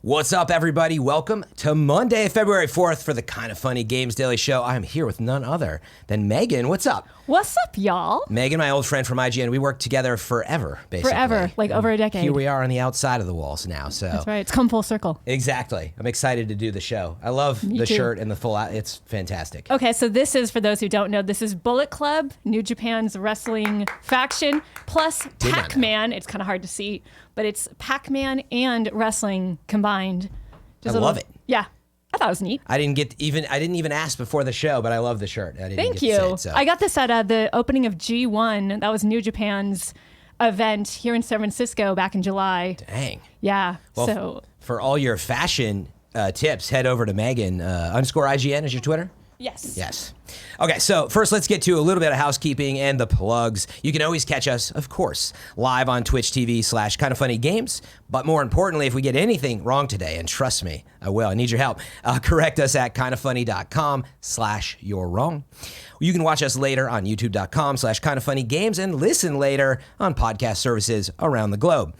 What's up, everybody? Welcome to Monday, February 4th for the Kind of Funny Games Daily Show. I'm here with none other than Megan. What's up? What's up, y'all? Megan, my old friend from IGN. We worked together forever, basically. Forever, like over a decade. Here we are on the outside of the walls now. So That's right. It's come full circle. Exactly. I'm excited to do the show. I love the shirt and the full out. It's fantastic. Okay, so this is, for those who don't know, this is Bullet Club, New Japan's wrestling faction, plus Pac-Man. It's kind of hard to see, but it's Pac-Man and wrestling combined. I love it. Yeah. I thought it was neat. I didn't even ask before the show, but I love the shirt. Thank you. I got this at the opening of G1. That was New Japan's event here in San Francisco back in July. Dang. Yeah. Well, so for all your fashion tips, head over to Megan _IGN is your Twitter. Yes. Yes. Okay, so first let's get to a little bit of housekeeping and the plugs. You can always catch us, of course, live on Twitch TV /KindofFunnyGames. But more importantly, if we get anything wrong today, and trust me, I will, I need your help, correct us at kindoffunny.com/you're wrong. You can watch us later on youtube.com /KindofFunnyGames and listen later on podcast services around the globe.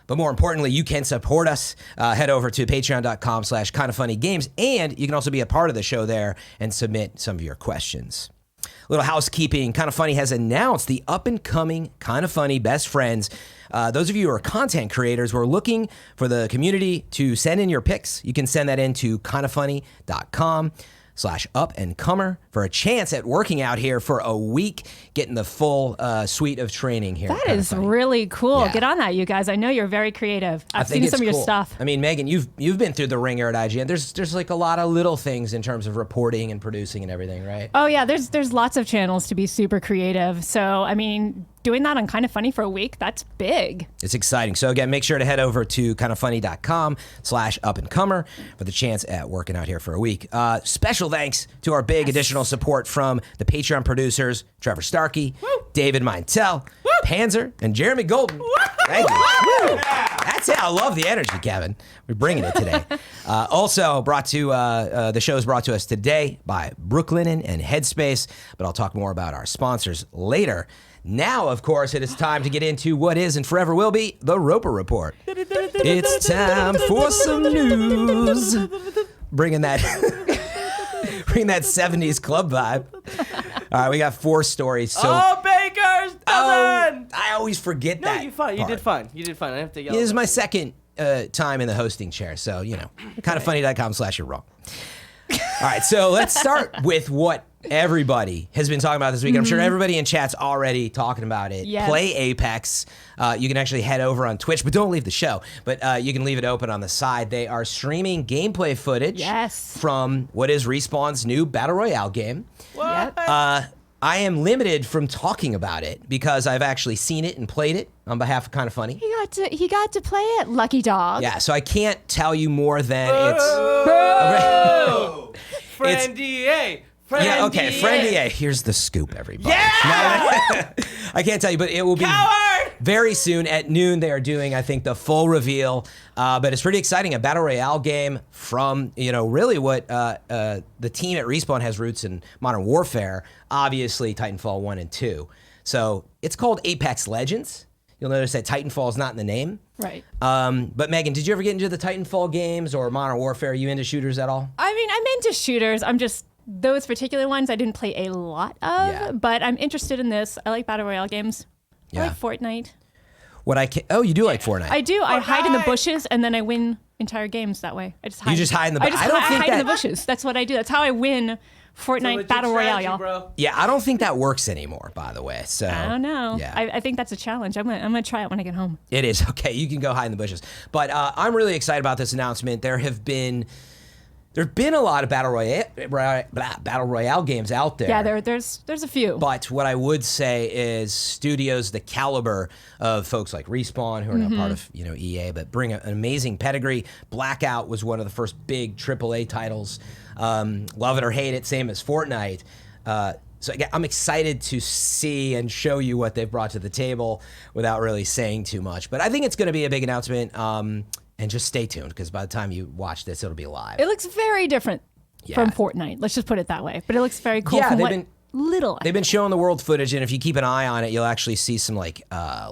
But more importantly, you can support us. Head over to patreon.com /KindofFunnyGames, and you can also be a part of the show there and submit some of your questions. A little housekeeping. Kind of Funny has announced the up-and-coming Kind of Funny Best Friends. Those of you who are content creators, we're looking for the community to send in your picks. You can send that in to kindoffunny.com /up-and-comer for a chance at working out here for a week, getting the full suite of training here. That is really cool. Yeah. Get on that, you guys. I know you're very creative. I've seen some of your stuff. I mean, Megan, you've been through the ringer at IGN. There's like a lot of little things in terms of reporting and producing and everything, right? Oh yeah, there's lots of channels to be super creative. So I mean, doing that on Kind of Funny for a week, that's big. It's exciting. So again, make sure to head over to kindoffunny.com /up-and-comer for the chance at working out here for a week. Special thanks to our big additional support from the Patreon producers, Trevor Starkey, David Meintel, Panzer, and Jeremy Golden. Thank you. That's it. I love the energy, Kevin. We're bringing it today. Also brought to the show is brought to us today by Brooklinen and Headspace, but I'll talk more about our sponsors later. Now, of course, it is time to get into what is and forever will be the Roper Report. It's time for some news. Bringing that 70s club vibe. All right, we got 4 stories. So, Baker's dozen! I always forget that. No, you fine. You did fine. You did fine. I have to yell. This is my second time in the hosting chair, so, you know, kindoffunny.com /you're wrong. All right, so let's start with what everybody has been talking about this week. I'm sure everybody in chat's already talking about it. Yes. Play Apex. You can actually head over on Twitch, but don't leave the show. But you can leave it open on the side. They are streaming gameplay footage from what is Respawn's new Battle Royale game. What? I am limited from talking about it because I've actually seen it and played it on behalf of Kind of Funny. He got to play it, lucky dog. Yeah, so I can't tell you more than it's... Friend DA. Friend DA. Here's the scoop, everybody. Yeah! I can't tell you, but it will be very soon at noon. They are doing, I think, the full reveal. But it's pretty exciting. A Battle Royale game from, really what the team at Respawn has roots in Modern Warfare. Obviously, Titanfall 1 and 2. So it's called Apex Legends. You'll notice that Titanfall is not in the name. Right. But Megan, did you ever get into the Titanfall games or Modern Warfare? Are you into shooters at all? I mean, I'm into shooters. I'm just... Those particular ones I didn't play a lot of, but I'm interested in this. I like Battle Royale games. I like Fortnite. You do like Fortnite? I do. I hide in the bushes and then I win entire games that way. I just hide. You just hide in the bushes? I hide in the bushes. That's what I do. That's how I win Fortnite Battle Royale, y'all. Bro. Yeah, I don't think that works anymore, by the way. So I don't know. Yeah. I think that's a challenge. I'm gonna try it when I get home. It is. Okay, you can go hide in the bushes. But I'm really excited about this announcement. There've been a lot of Battle Royale games out there. Yeah, there's a few. But what I would say is studios the caliber of folks like Respawn, who are now part of EA, but bring an amazing pedigree. Blackout was one of the first big AAA titles. Love it or hate it, same as Fortnite. So again, I'm excited to see and show you what they've brought to the table without really saying too much. But I think it's going to be a big announcement. And just stay tuned, because by the time you watch this, it'll be live. It looks very different from Fortnite. Let's just put it that way. But it looks very cool. Yeah, little. They've been showing the world footage, and if you keep an eye on it, you'll actually see some like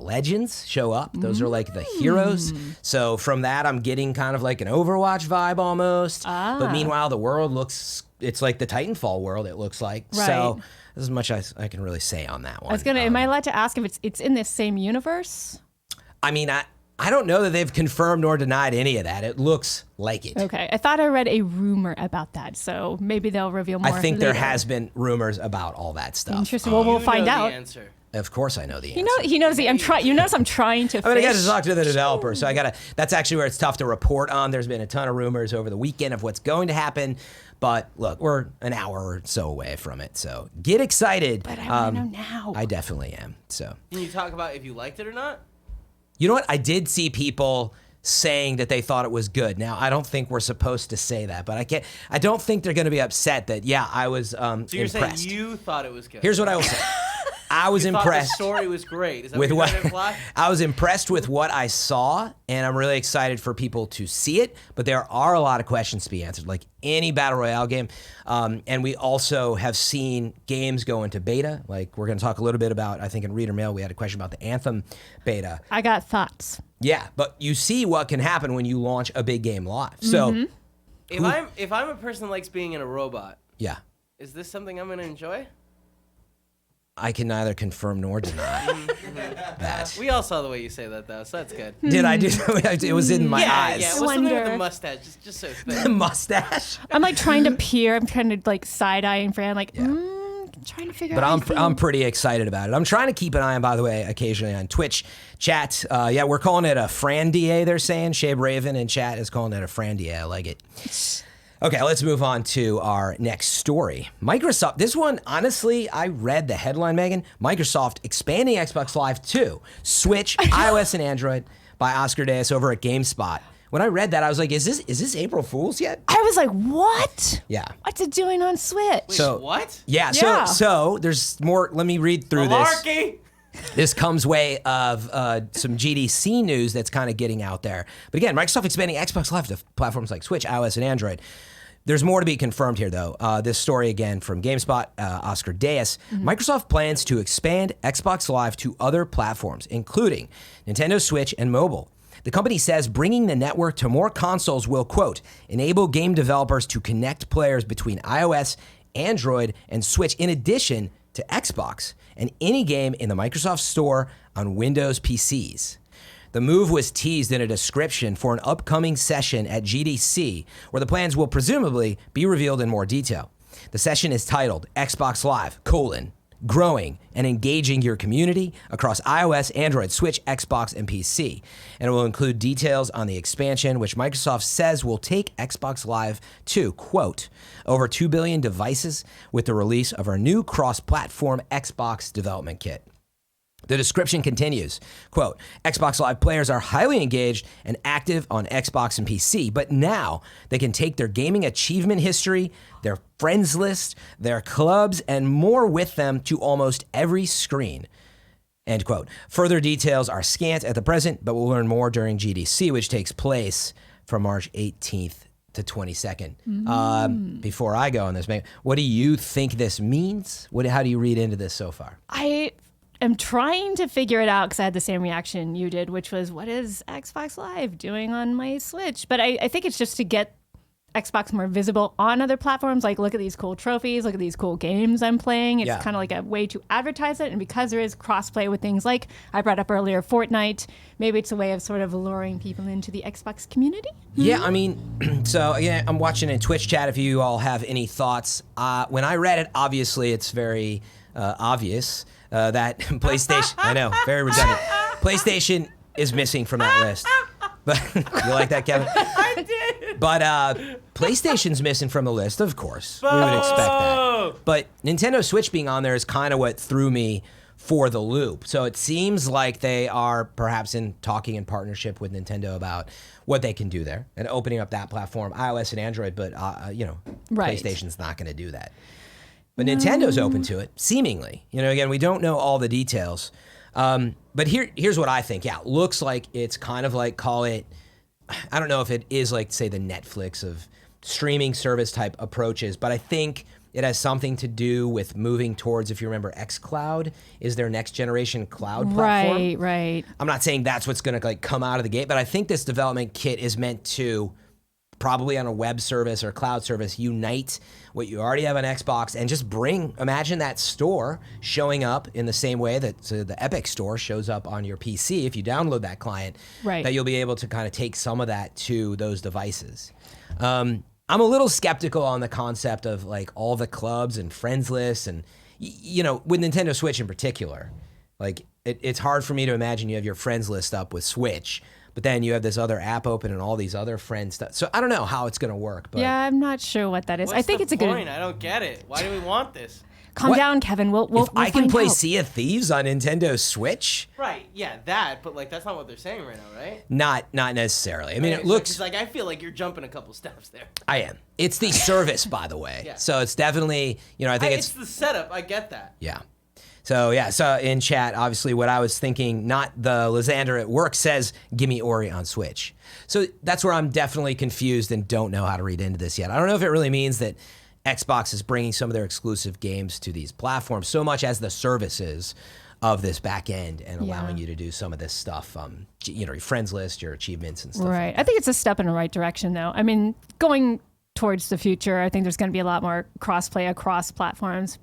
legends show up. Those are like the heroes. So from that, I'm getting kind of like an Overwatch vibe almost. But meanwhile, the world it's like the Titanfall world, it looks like. Right. So that's as much as I can really say on that one. I was gonna. Am I allowed to ask if it's in this same universe? I mean, I don't know that they've confirmed nor denied any of that. It looks like it. Okay, I thought I read a rumor about that, so maybe they'll reveal more. I think there later. has been rumors about all that stuff. Interesting. Well, we'll find The out. answer. Of course, I know the answer. He knows the. I'm trying. You notice I'm trying to. I mean, I got fish. to talk to the developer, so I got to. That's actually where it's tough to report on. There's been a ton of rumors over the weekend of what's going to happen, but look, we're an hour or so away from it, so get excited. But I want to know now. I definitely am. So, Can you talk about if you liked it or not? you know what? I did see people saying that they thought it was good. Now, I don't think we're supposed to say that, but I don't think they're going to be upset that I was So you're impressed. saying you thought it was good. Here's what I will say. I was you thought impressed. the story was great. Is that With what what you're trying to imply? I was impressed with what I saw, and I'm really excited for people to see it. But there are a lot of questions to be answered, like any battle royale game. And we also have seen games go into beta. Like we're going to talk a little bit about. I think in Reader Mail we had a question about the Anthem beta. I got thoughts. Yeah, but you see what can happen when you launch a big game live. So If I'm a person that likes being in a robot, yeah, is this something I'm going to enjoy? I can neither confirm nor deny that. We all saw the way you say that, though, so that's good. Did I do? It was in my eyes. Yeah. What's something with Wonder. the mustache? Just so The thick. mustache. I'm like trying to peer. I'm trying to like side eyeing Fran. Like, trying to figure But out. I'm pretty excited about it. I'm trying to keep an eye on, by the way, occasionally on Twitch chat. Yeah, we're calling it a Fran DA, they're saying. Shabe Raven in chat is calling it a Fran DA. I like it. Okay, let's move on to our next story. Microsoft, this one, honestly, I read the headline, Megan. Microsoft expanding Xbox Live to Switch, iOS, and Android by Oscar Dayus over at GameSpot. When I read that, I was like, is this April Fool's yet? I was like, what? Yeah. What's it doing on Switch? So what? Yeah, Yeah. so there's more. Let me read through this. Malarkey! This comes way of some GDC news that's kind of getting out there. But again, Microsoft expanding Xbox Live to platforms like Switch, iOS, and Android. There's more to be confirmed here, though. This story, again, from GameSpot, Oscar Dayus. Microsoft plans to expand Xbox Live to other platforms, including Nintendo Switch and mobile. The company says bringing the network to more consoles will, quote, enable game developers to connect players between iOS, Android, and Switch, in addition to Xbox, and any game in the Microsoft Store on Windows PCs. The move was teased in a description for an upcoming session at GDC, where the plans will presumably be revealed in more detail. The session is titled Xbox Live, growing and engaging your community across iOS, Android, Switch, Xbox, and PC. And it will include details on the expansion, which Microsoft says will take Xbox Live to, quote, over 2 billion devices with the release of our new cross-platform Xbox development kit. The description continues, quote, Xbox Live players are highly engaged and active on Xbox and PC, but now they can take their gaming achievement history, their friends list, their clubs, and more with them to almost every screen, end quote. Further details are scant at the present, but we'll learn more during GDC, which takes place from March 18th to 22nd. Before I go on this, what do you think this means? How do you read into this so far? I'm trying to figure it out because I had the same reaction you did, which was, what is Xbox Live doing on my Switch? But I think it's just to get Xbox more visible on other platforms. Like, look at these cool trophies, look at these cool games I'm playing. It's kind of like a way to advertise it. And because there is crossplay with things like I brought up earlier, Fortnite, maybe it's a way of sort of luring people into the Xbox community. Yeah, I mean, so again, I'm watching in Twitch chat if you all have any thoughts. When I read it, obviously it's very obvious that PlayStation, I know, very redundant. PlayStation is missing from that list. But you like that, Kevin? I did. But PlayStation's missing from the list, of course. We would expect that. But Nintendo Switch being on there is kind of what threw me for the loop. So it seems like they are perhaps talking in partnership with Nintendo about what they can do there and opening up that platform, iOS and Android. But Right. PlayStation's not going to do that. But Nintendo's open to it, seemingly. Again, we don't know all the details. But here's what I think. Yeah, looks like it's kind of like, call it, I don't know if it is like, say, the Netflix of streaming service type approaches, but I think it has something to do with moving towards, if you remember, xCloud is their next generation cloud platform. Right. I'm not saying that's what's going to like come out of the gate, but I think this development kit is meant to probably on a web service or cloud service, unite what you already have on Xbox and just imagine that store showing up in the same way that the Epic store shows up on your PC if you download that client, right. that you'll be able to kind of take some of that to those devices. I'm a little skeptical on the concept of like all the clubs and friends lists and, you know, with Nintendo Switch in particular, like it's hard for me to imagine you have your friends list up with Switch, but then you have this other app open and all these other friends stuff. So I don't know how it's going to work. But yeah, I'm not sure what that is. What's I think the it's a point? good. I don't get it. Why do we want this? Calm down, Kevin. We'll I can find play out. Sea of Thieves on Nintendo Switch. Right, yeah, that, but like that's not what they're saying right now, right? Not necessarily. I mean, Right, it looks. it's like I feel like you're jumping a couple steps there. I am. It's the service, by the way. Yeah. So it's definitely, you know, I think It's the setup. I get that. Yeah. So in chat, obviously what I was thinking, not the Alessandro at work says, give me Ori on Switch. So that's where I'm definitely confused and don't know how to read into this yet. I don't know if it really means that Xbox is bringing some of their exclusive games to these platforms so much as the services of this back end and allowing you to do some of this stuff, you know, your friends list, your achievements and stuff. Right. Like I think it's a step in the right direction, though. I mean, going towards the future, I think there's going to be a lot more cross-play across platforms.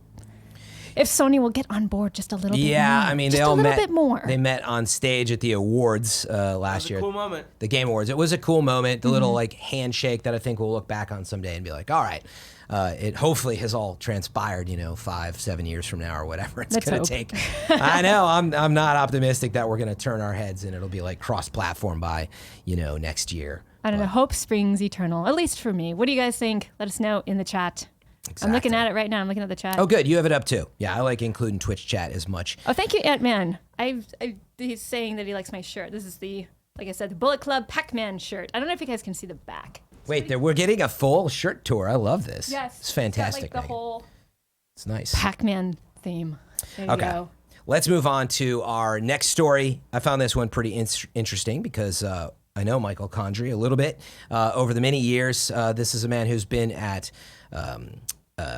If Sony will get on board just a little bit more. Yeah, I mean, just they all a little met. bit more. They met on stage at the awards last year. Cool moment. The Game Awards. It was a cool moment. The little like handshake that I think we'll look back on someday and be like, all right, it hopefully has all transpired, you know, 5-7 years from now or whatever it's Let's going hope. to take. I know. I'm not optimistic that we're going to turn our heads and it'll be like cross-platform by, you know, next year. I don't know. Hope springs eternal, at least for me. What do you guys think? Let us know in the chat. Exactly. I'm looking at it right now. I'm looking at the chat. Oh, good. You have it up too. Yeah, I like including Twitch chat as much. Oh, thank you, Ant-Man. He's saying that he likes my shirt. This is like I said, the Bullet Club Pac-Man shirt. I don't know if you guys can see the back. Wait, we're getting a full shirt tour. I love this. Yes. It's fantastic. It's got, like, the Megan. whole It's nice. Pac-Man theme. There you go. Let's move on to our next story. I found this one pretty interesting because I know Michael Condrey a little bit over the many years. This is a man who's been at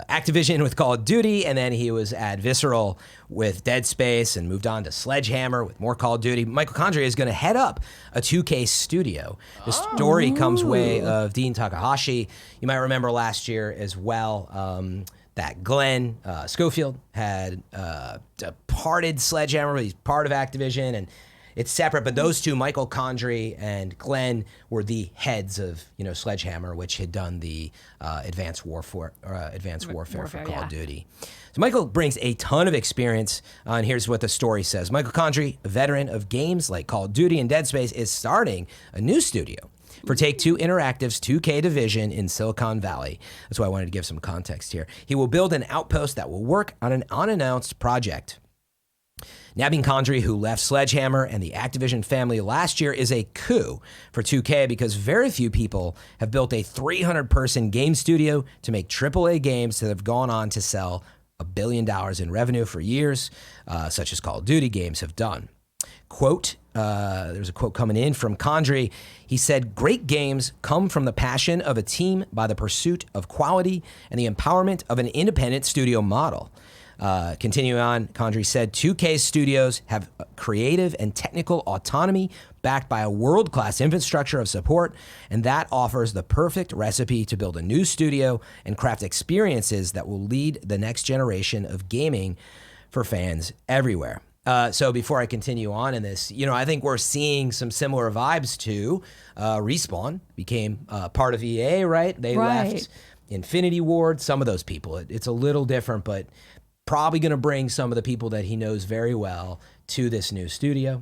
Activision with Call of Duty, and then he was at Visceral with Dead Space and moved on to Sledgehammer with more Call of Duty. Michael Condrey is going to head up a 2K studio. The story comes way of Dean Takahashi. You might remember last year as well that Glenn Schofield had departed Sledgehammer, but he's part of Activision, and it's separate, but those two, Michael Condrey and Glenn, were the heads of, you know, Sledgehammer, which had done the Advanced Warfare for Call of Duty. So Michael brings a ton of experience, and here's what the story says. Michael Condrey, a veteran of games like Call of Duty and Dead Space, is starting a new studio for Take-Two Interactive's 2K division in Silicon Valley. That's why I wanted to give some context here. He will build an outpost that will work on an unannounced project. Nabbing Condrey, who left Sledgehammer and the Activision family last year, is a coup for 2K because very few people have built a 300-person game studio to make AAA games that have gone on to sell $1 billion in revenue for years, such as Call of Duty games have done. Quote, there's a quote coming in from Condrey. He said, "Great games come from the passion of a team by the pursuit of quality and the empowerment of an independent studio model." Continuing on, Condrey said, 2K studios have creative and technical autonomy backed by a world-class infrastructure of support, and that offers the perfect recipe to build a new studio and craft experiences that will lead the next generation of gaming for fans everywhere. So before I continue on in this, you know, I think we're seeing some similar vibes to Respawn became part of EA, right? They left Infinity Ward, some of those people. It's a little different, but probably going to bring some of the people that he knows very well to this new studio.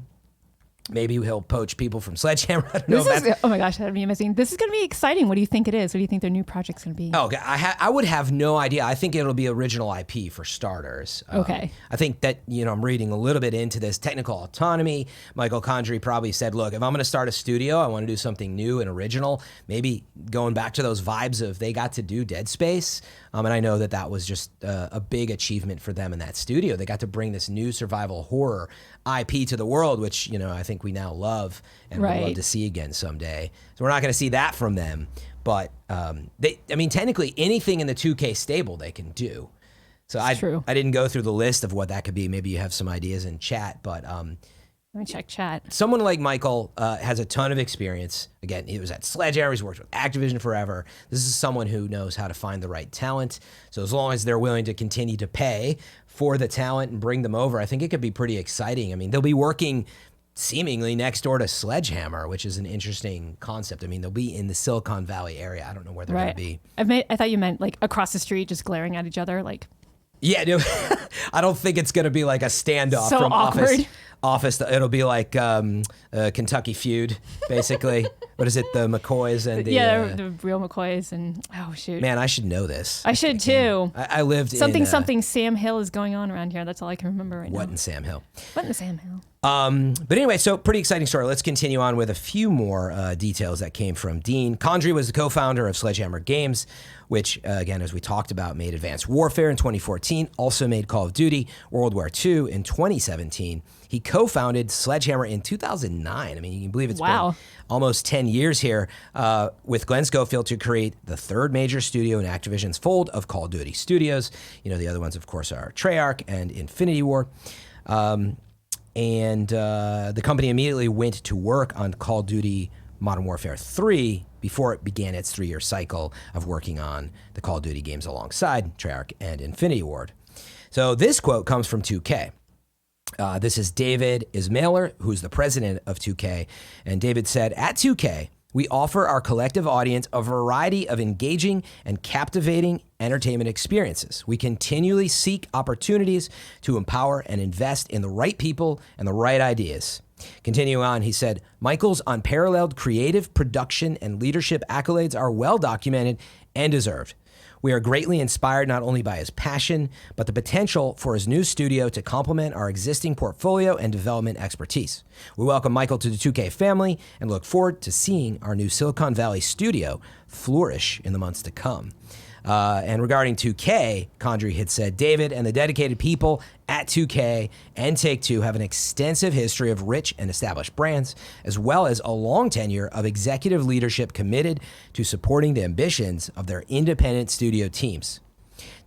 Maybe he'll poach people from Sledgehammer. I don't know. Oh my gosh, that'd be amazing. This is going to be exciting. What do you think it is? What do you think their new project's going to be? Oh, I would have no idea. I think it'll be original IP for starters. Okay. I think that, you know, I'm reading a little bit into this technical autonomy. Michael Condrey probably said, look, if I'm going to start a studio, I want to do something new and original. Maybe going back to those vibes of they got to do Dead Space. And I know that was just a big achievement for them in that studio. They got to bring this new survival horror IP to the world, which, you know, I think we now love and would love to see again someday. So we're not going to see that from them. but technically anything in the 2K stable they can do. So I didn't go through the list of what that could be. Maybe you have some ideas in chat, but let me check chat. someone like Michael has a ton of experience. Again, he was at Sledgehammer. He's worked with Activision forever. This is someone who knows how to find the right talent. So as long as they're willing to continue to pay for the talent and bring them over, I think it could be pretty exciting. I mean, they'll be working seemingly next door to Sledgehammer, which is an interesting concept. I mean, they'll be in the Silicon Valley area. I don't know where they're going to be. I thought you meant like across the street, just glaring at each other, like. Yeah, no, I don't think it's going to be like a standoff So from awkward. office. It'll be like a Kentucky Feud, basically. What is it? The McCoys and the real McCoys and oh shoot. Man, I should know this. I should too. I lived something in Sam Hill is going on around here. That's all I can remember right now. What in Sam Hill? What in Sam Hill? But anyway, so pretty exciting story. Let's continue on with a few more details that came from Dean. Condrey was the co-founder of Sledgehammer Games, which, again, as we talked about, made Advanced Warfare in 2014, also made Call of Duty World War II in 2017. He co-founded Sledgehammer in 2009. I mean, you can believe it's been almost 10 years here with Glenn Schofield to create the third major studio in Activision's fold of Call of Duty studios. You know, the other ones, of course, are Treyarch and Infinity Ward. And the company immediately went to work on Call of Duty Modern Warfare 3 before it began its 3-year cycle of working on the Call of Duty games alongside Treyarch and Infinity Ward. So this quote comes from 2K. This is David Ismailer, who's the president of 2K. And David said, at 2K, we offer our collective audience a variety of engaging and captivating entertainment experiences. We continually seek opportunities to empower and invest in the right people and the right ideas. Continuing on, he said, Michael's unparalleled creative, production, and leadership accolades are well documented and deserved. We are greatly inspired not only by his passion, but the potential for his new studio to complement our existing portfolio and development expertise. We welcome Michael to the 2K family and look forward to seeing our new Silicon Valley studio flourish in the months to come. And regarding 2K, Condrey had said, David and the dedicated people at 2K and Take-Two have an extensive history of rich and established brands, as well as a long tenure of executive leadership committed to supporting the ambitions of their independent studio teams.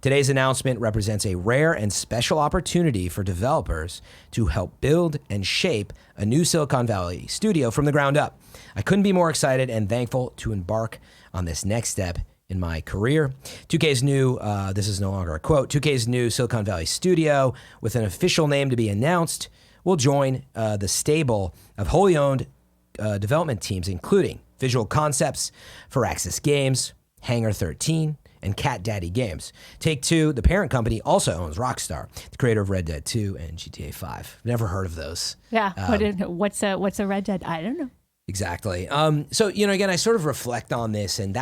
Today's announcement represents a rare and special opportunity for developers to help build and shape a new Silicon Valley studio from the ground up. I couldn't be more excited and thankful to embark on this next step in my career. 2K's new, this is no longer a quote, 2K's new Silicon Valley studio, with an official name to be announced, will join the stable of wholly owned development teams, including Visual Concepts, Firaxis Games, Hangar 13, and Cat Daddy Games. Take-Two, the parent company, also owns Rockstar, the creator of Red Dead 2 and GTA 5. Never heard of those. Yeah, what's a Red Dead? I don't know. Exactly. So, again, I sort of reflect on this, and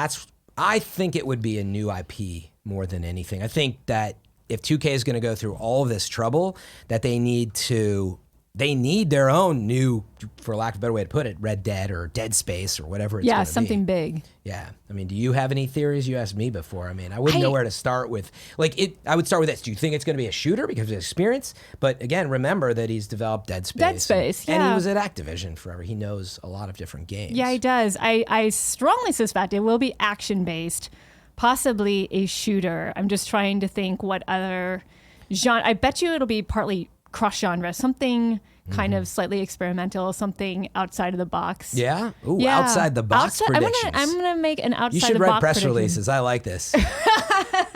I think it would be a new IP more than anything. I think that if 2K is going to go through all of this trouble, that they need their own new, for lack of a better way to put it, Red Dead or Dead Space or whatever it's going to be. Something big. Yeah. I mean, do you have any theories? You asked me before. I mean, I wouldn't know where to start with. I would start with this. Do you think it's going to be a shooter because of experience? But again, remember that he's developed Dead Space. Dead Space, and he was at Activision forever. He knows a lot of different games. Yeah, he does. I strongly suspect it will be action-based, possibly a shooter. I'm just trying to think what other genre. I bet you it'll be partly cross-genre, something kind of slightly experimental, something outside of the box. Yeah? Ooh, outside the box predictions. I'm gonna make an outside the box You should write press prediction. releases. I like this.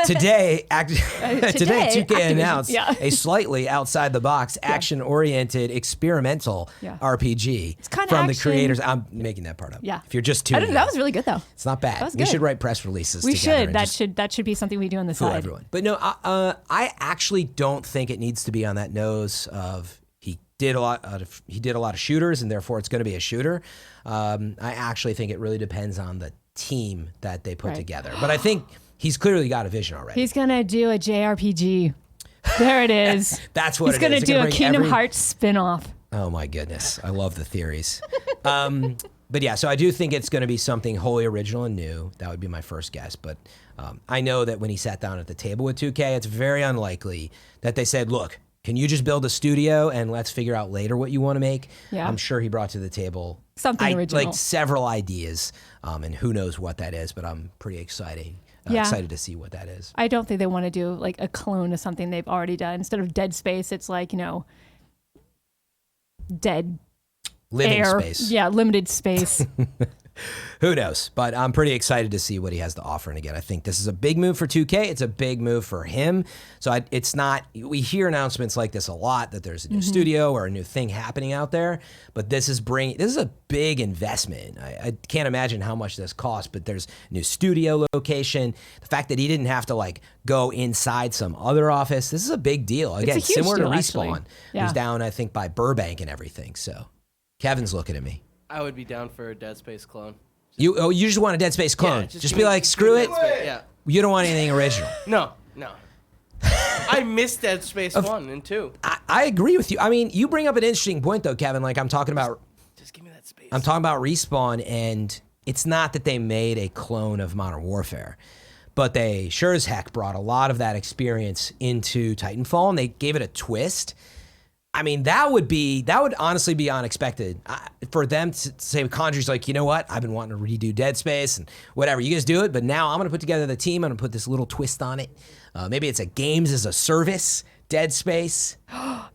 Today 2K announced a slightly outside the box, action-oriented, experimental RPG from the creators. I'm making that part up. Yeah. If you're just tuning in. That was really good though. It's not bad. That was We good. should write press releases We together. should. That should be something we do on the Fool side. everyone. But no, I actually don't think it needs to be on that nose of he did a lot of shooters and therefore it's going to be a shooter. I actually think it really depends on the team that they put together. But I think he's clearly got a vision already. He's gonna do a JRPG. There it is. That's what he's gonna do a Kingdom Hearts spin-off. Oh my goodness. I love the theories. But yeah, so I do think it's going to be something wholly original and new. That would be my first guess. But I know that when he sat down at the table with 2K, it's very unlikely that they said, look, Can you just build a studio and let's figure out later what you want to make? Yeah. I'm sure he brought to the table Something original. like several ideas, and who knows what that is, but I'm pretty excited to see what that is. I don't think they want to do like a clone of something they've already done. Instead of Dead Space, it's like, Dead Living Air. space. Yeah, limited space. Who knows? But I'm pretty excited to see what he has to offer. And again, I think this is a big move for 2K. It's a big move for him. So it's not, we hear announcements like this a lot, that there's a new studio or a new thing happening out there. But this is a big investment. I can't imagine how much this costs, but there's a new studio location. The fact that he didn't have to like go inside some other office, this is a big deal. Again, a huge similar deal, to actually. Respawn, Yeah. who's down, I think, by Burbank and everything. So Kevin's looking at me. I would be down for a Dead Space clone. You just want a Dead Space clone. Yeah, just give be me- like, give screw me it. Dead Space. Yeah. You don't want anything original. No. I missed Dead Space 1 and 2. I agree with you. I mean, you bring up an interesting point, though, Kevin. Like, I'm talking about space. I'm talking about Respawn, and it's not that they made a clone of Modern Warfare, but they sure as heck brought a lot of that experience into Titanfall, and they gave it a twist. I mean, that would honestly be unexpected for them to say, Condrey's like, you know what? I've been wanting to redo Dead Space and whatever. You guys do it, but now I'm going to put together the team. I'm going to put this little twist on it. Maybe it's a games as a service, Dead Space,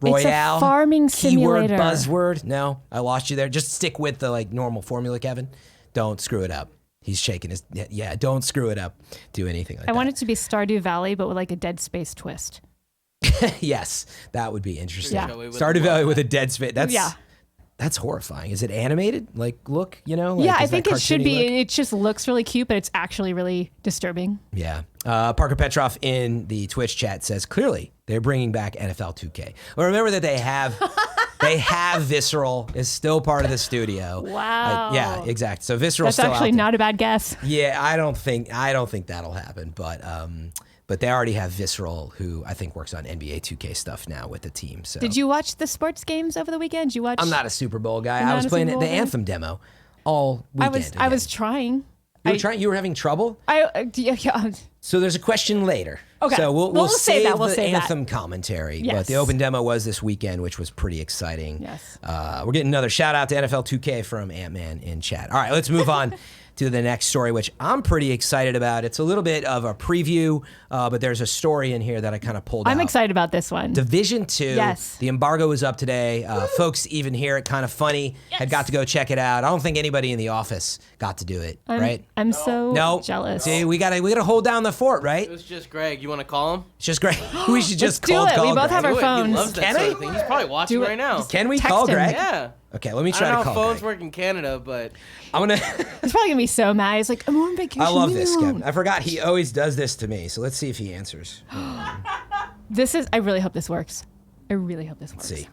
royale. It's a farming keyword, simulator. buzzword. No, I lost you there. Just stick with the like normal formula, Kevin. Don't screw it up. He's shaking his, yeah, don't screw it up. Do anything like that. I want it to be Stardew Valley, but with like a Dead Space twist. Yes, that would be interesting. Yeah. Stardew Valley with a Dead Space. That's horrifying. Is it animated? Like, look, Like, yeah, I is that think it should be. cartoony look? It just looks really cute, but it's actually really disturbing. Yeah. Parker Petrov in the Twitch chat says, clearly, they're bringing back NFL 2K. Well, remember that they have Visceral is still part of the studio. Wow. Yeah, exactly. So Visceral's That's still actually out there. not a bad guess. Yeah, I don't think that'll happen, but they already have Visceral, who I think works on NBA 2K stuff now with the team. So Did you watch the sports games over the weekend? Did you watch? I'm not a Super Bowl guy. You're I not was a playing Super the Bowl guy? Anthem demo all weekend. I was trying. You were having trouble? Yeah. So there's a question later. Okay. So we'll save that. We'll the save that. Anthem commentary. Yes. But the open demo was this weekend, which was pretty exciting. Yes. We're getting another shout out to NFL 2K from Ant-Man in chat. All right, let's move on to the next story, which I'm pretty excited about. It's a little bit of a preview, but there's a story in here that I kind of pulled out. I'm excited about this one. Division 2. Yes. The embargo was up today. Folks even here at Kind of Funny had got to go check it out. I don't think anybody in the office got to do it, right? I'm so jealous. See, we gotta hold down the fort, right? It was just Greg. You want to call him? It's just Greg. We should just do it. call We both Greg. have our Do it. phones. He loves that Can sort I? of thing. He's probably watching Do it. right now. Can we Text call him. Greg? Yeah. Okay, let me I try don't to know how call phones Greg. work in Canada, but I'm gonna. He's probably gonna be so mad. He's like, I'm on vacation. I love leave me this, alone." Kevin. I forgot he always does this to me. So let's see if he answers. I really hope this works. I really hope this works. Let's see,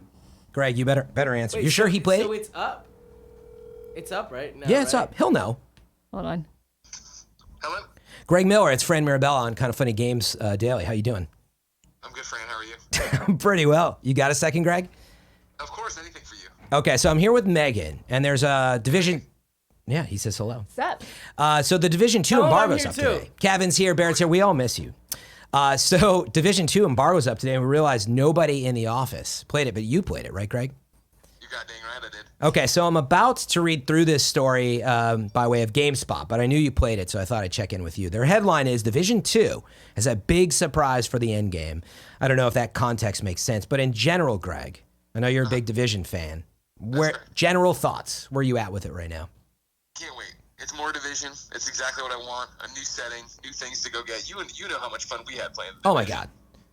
Greg, you better answer. Wait, You sure he played? So it's up. It's up, right? Now, Yeah, it's right? up. He'll know. Hold on. Hello? Greg Miller, it's Fran Mirabella on Kind of Funny Games Daily. How you doing? I'm good, Fran. How are you? I'm pretty well. You got a second, Greg? Of course, anything for you. Okay, so I'm here with Megan, and there's a division. Yeah, he says hello. What's up? So the Division 2 Oh, I'm embargo's here up too. today. Kevin's here, Barrett's here. We all miss you. So Division 2 embargo's up today, and we realized nobody in the office played it, but you played it, right, Greg? You got dang right, I did. Okay, so I'm about to read through this story by way of GameSpot, but I knew you played it, so I thought I'd check in with you. Their headline is Division 2 has a big surprise for the Endgame. I don't know if that context makes sense, but in general, Greg, I know you're a big Division fan. General thoughts, where are you at with it right now? Can't wait. It's more division. It's exactly what I want. A new setting, new things to go get. You know how much fun we had playing. Oh my God.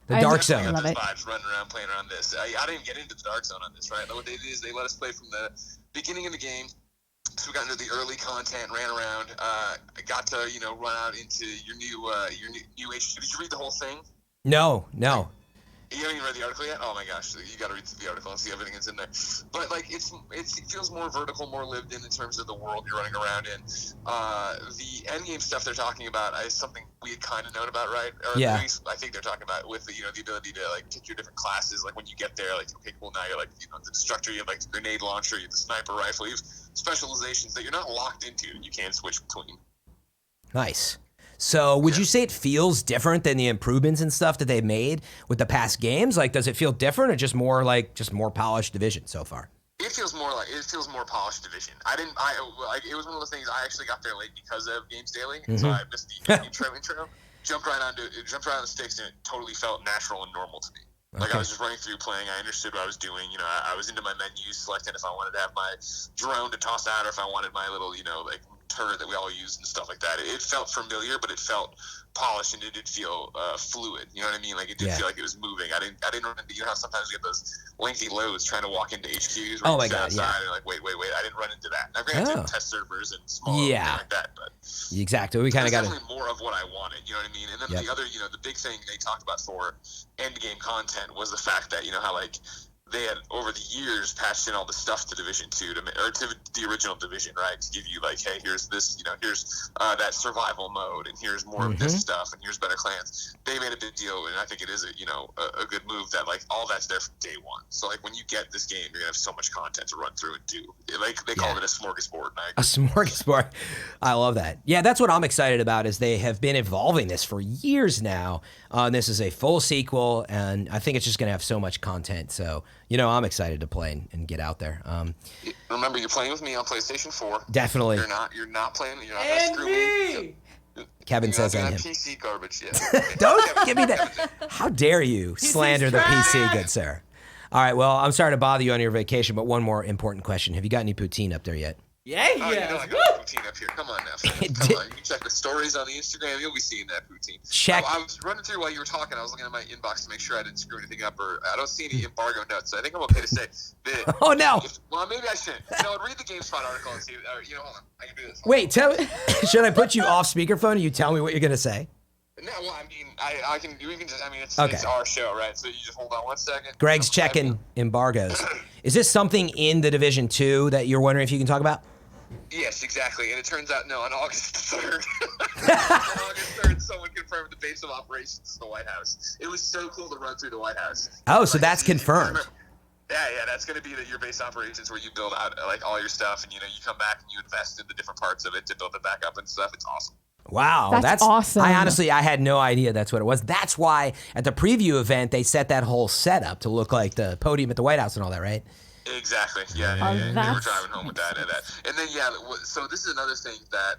The I Dark definitely Zone. love Those it. vibes running around, playing around this. I didn't even get into the Dark Zone on this, right? What they did is they let us play from the beginning of the game. So we got into the early content, ran around. I got to run out into your new HQ. Did you read the whole thing? No. You haven't even read the article yet? Oh my gosh, so you got to read the article and see everything that's in there. But like, it feels more vertical, more lived in terms of the world you're running around in. The endgame stuff they're talking about is something we had kind of known about, right? Or Yeah. At least I think they're talking about with the ability to like pick your different classes. Like when you get there, like okay, cool, now you're like the destructor, you have like the grenade launcher, you have the sniper rifle, you have specializations that you're not locked into. You can switch between. Nice. So would you say it feels different than the improvements and stuff that they've made with the past games? Like, does it feel different or just more polished Division so far? It feels more polished Division. It was one of those things. I actually got there late because of Games Daily, and so I missed the intro. Jumped right on the sticks, and it totally felt natural and normal to me. Like, I was just running through playing. I understood what I was doing. You know, I was into my menus, selecting if I wanted to have my drone to toss out or if I wanted my little, like, turret that we all use and stuff like that. It felt familiar, but it felt polished, and it did feel fluid. You know what I mean? Like, it did feel like it was moving. I didn't run into, how sometimes you get those lengthy loads trying to walk into HQs. Oh my God, outside, and like, wait. I didn't run into that. I've ran into test servers and small things like that, but exactly. We kind of got definitely more of what I wanted. You know what I mean? And then the other, the big thing they talked about for Endgame content was the fact that, how like they had over the years patched in all the stuff to Division 2 to the original Division, right? To give you like, hey, here's this, here's that survival mode, and here's more of this stuff, and here's better clans. They made a big deal, and I think it is a good move that like all that's there from day one. So like when you get this game, you're gonna have so much content to run through and do. Like they called it a smorgasbord. A smorgasbord. I love that. Yeah, that's what I'm excited about. Is they have been evolving this for years now. This is a full sequel, and I think it's just gonna have so much content. So. I'm excited to play and get out there. Remember, you're playing with me on PlayStation 4. Definitely. You're not playing. You're not going to screw me. Kevin says on him. PC garbage. Yeah. Don't give me that. How dare you slander the PC, good sir? All right. Well, I'm sorry to bother you on your vacation, but one more important question: have you got any poutine up there yet? Yeah. I got poutine up here. Come on now. Come on. You can check the stories on the Instagram. You'll be seeing that poutine. Check. I was running through while you were talking. I was looking at my inbox to make sure I didn't screw anything up, or I don't see any embargo notes. So I think I'm okay to say that. Oh, no. Maybe I shouldn't. Read the GameSpot article and see. Hold on. I can do this. Wait, tell me. Should I put you off speakerphone and you tell me what you're going to say? No, well, I mean, I can. We can just. I mean, it's our show, right? So you just hold on 1 second. Greg's checking embargoes. Is this something in the Division 2 that you're wondering if you can talk about? Yes, exactly. And it turns out, no, on August 3rd, on August 3rd, someone confirmed the base of operations is the White House. It was so cool to run through the White House. Oh, so that's confirmed. Yeah, that's going to be your base operations where you build out like all your stuff, and you come back and you invest in the different parts of it to build it back up and stuff. It's awesome. Wow, that's awesome. I had no idea that's what it was. That's why at the preview event they set that whole setup to look like the podium at the White House and all that, right? Exactly. Yeah. We were driving home with that and that. And then, so this is another thing that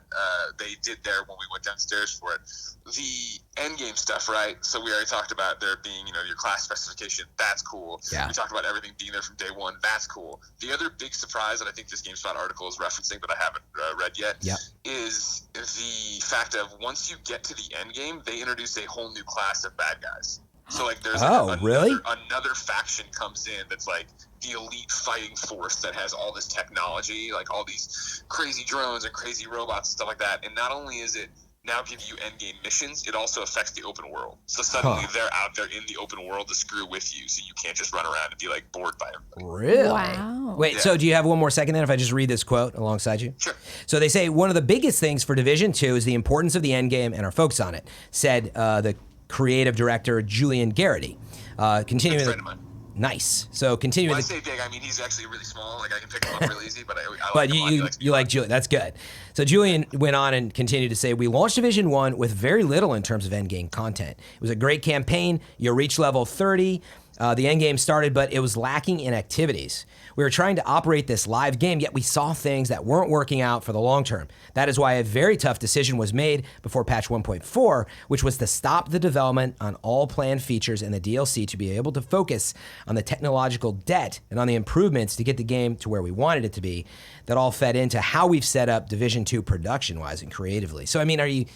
they did there when we went downstairs for it. The Endgame stuff, right? So we already talked about there being, your class specification. That's cool. Yeah. We talked about everything being there from day one. That's cool. The other big surprise that I think this GameSpot article is referencing, but I haven't read yet, is the fact of once you get to the Endgame, they introduce a whole new class of bad guys. So like there's another faction comes in that's like the elite fighting force that has all this technology, like all these crazy drones and crazy robots and stuff like that. And not only is it now give you endgame missions, it also affects the open world. So suddenly they're out there in the open world to screw with you, so you can't just run around and be like bored by everybody. Really? Wow. Wait, so do you have one more second then if I just read this quote alongside you? Sure. So they say one of the biggest things for Division 2 is the importance of the endgame and our focus on it, said the creative director Julian Garrity. Continuing. Friend of mine. Nice. So continuing. When I say big, I mean he's actually really small. Like I can pick him up real easy, but I but like you like Julian. That's good. So Julian went on and continued to say, we launched Division 1 with very little in terms of endgame content. It was a great campaign. You reached level 30. The endgame started, but it was lacking in activities. We were trying to operate this live game, yet we saw things that weren't working out for the long term. That is why a very tough decision was made before patch 1.4, which was to stop the development on all planned features in the DLC to be able to focus on the technological debt and on the improvements to get the game to where we wanted it to be. That all fed into how we've set up Division 2 production-wise and creatively. So, I mean,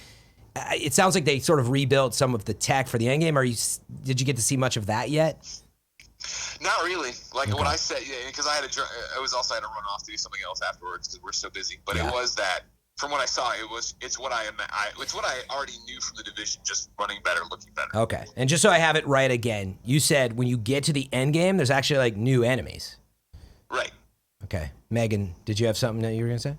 it sounds like they sort of rebuilt some of the tech for the endgame. Did you get to see much of that yet? Not really. Like what I said, because I had to run off to do something else afterwards because we're so busy. But it was that, from what I saw, it's what I already knew from the division, just running better, looking better. Okay, and just so I have it right again, you said when you get to the end game, there's actually like new enemies. Right. Okay, Megan, did you have something that you were gonna say?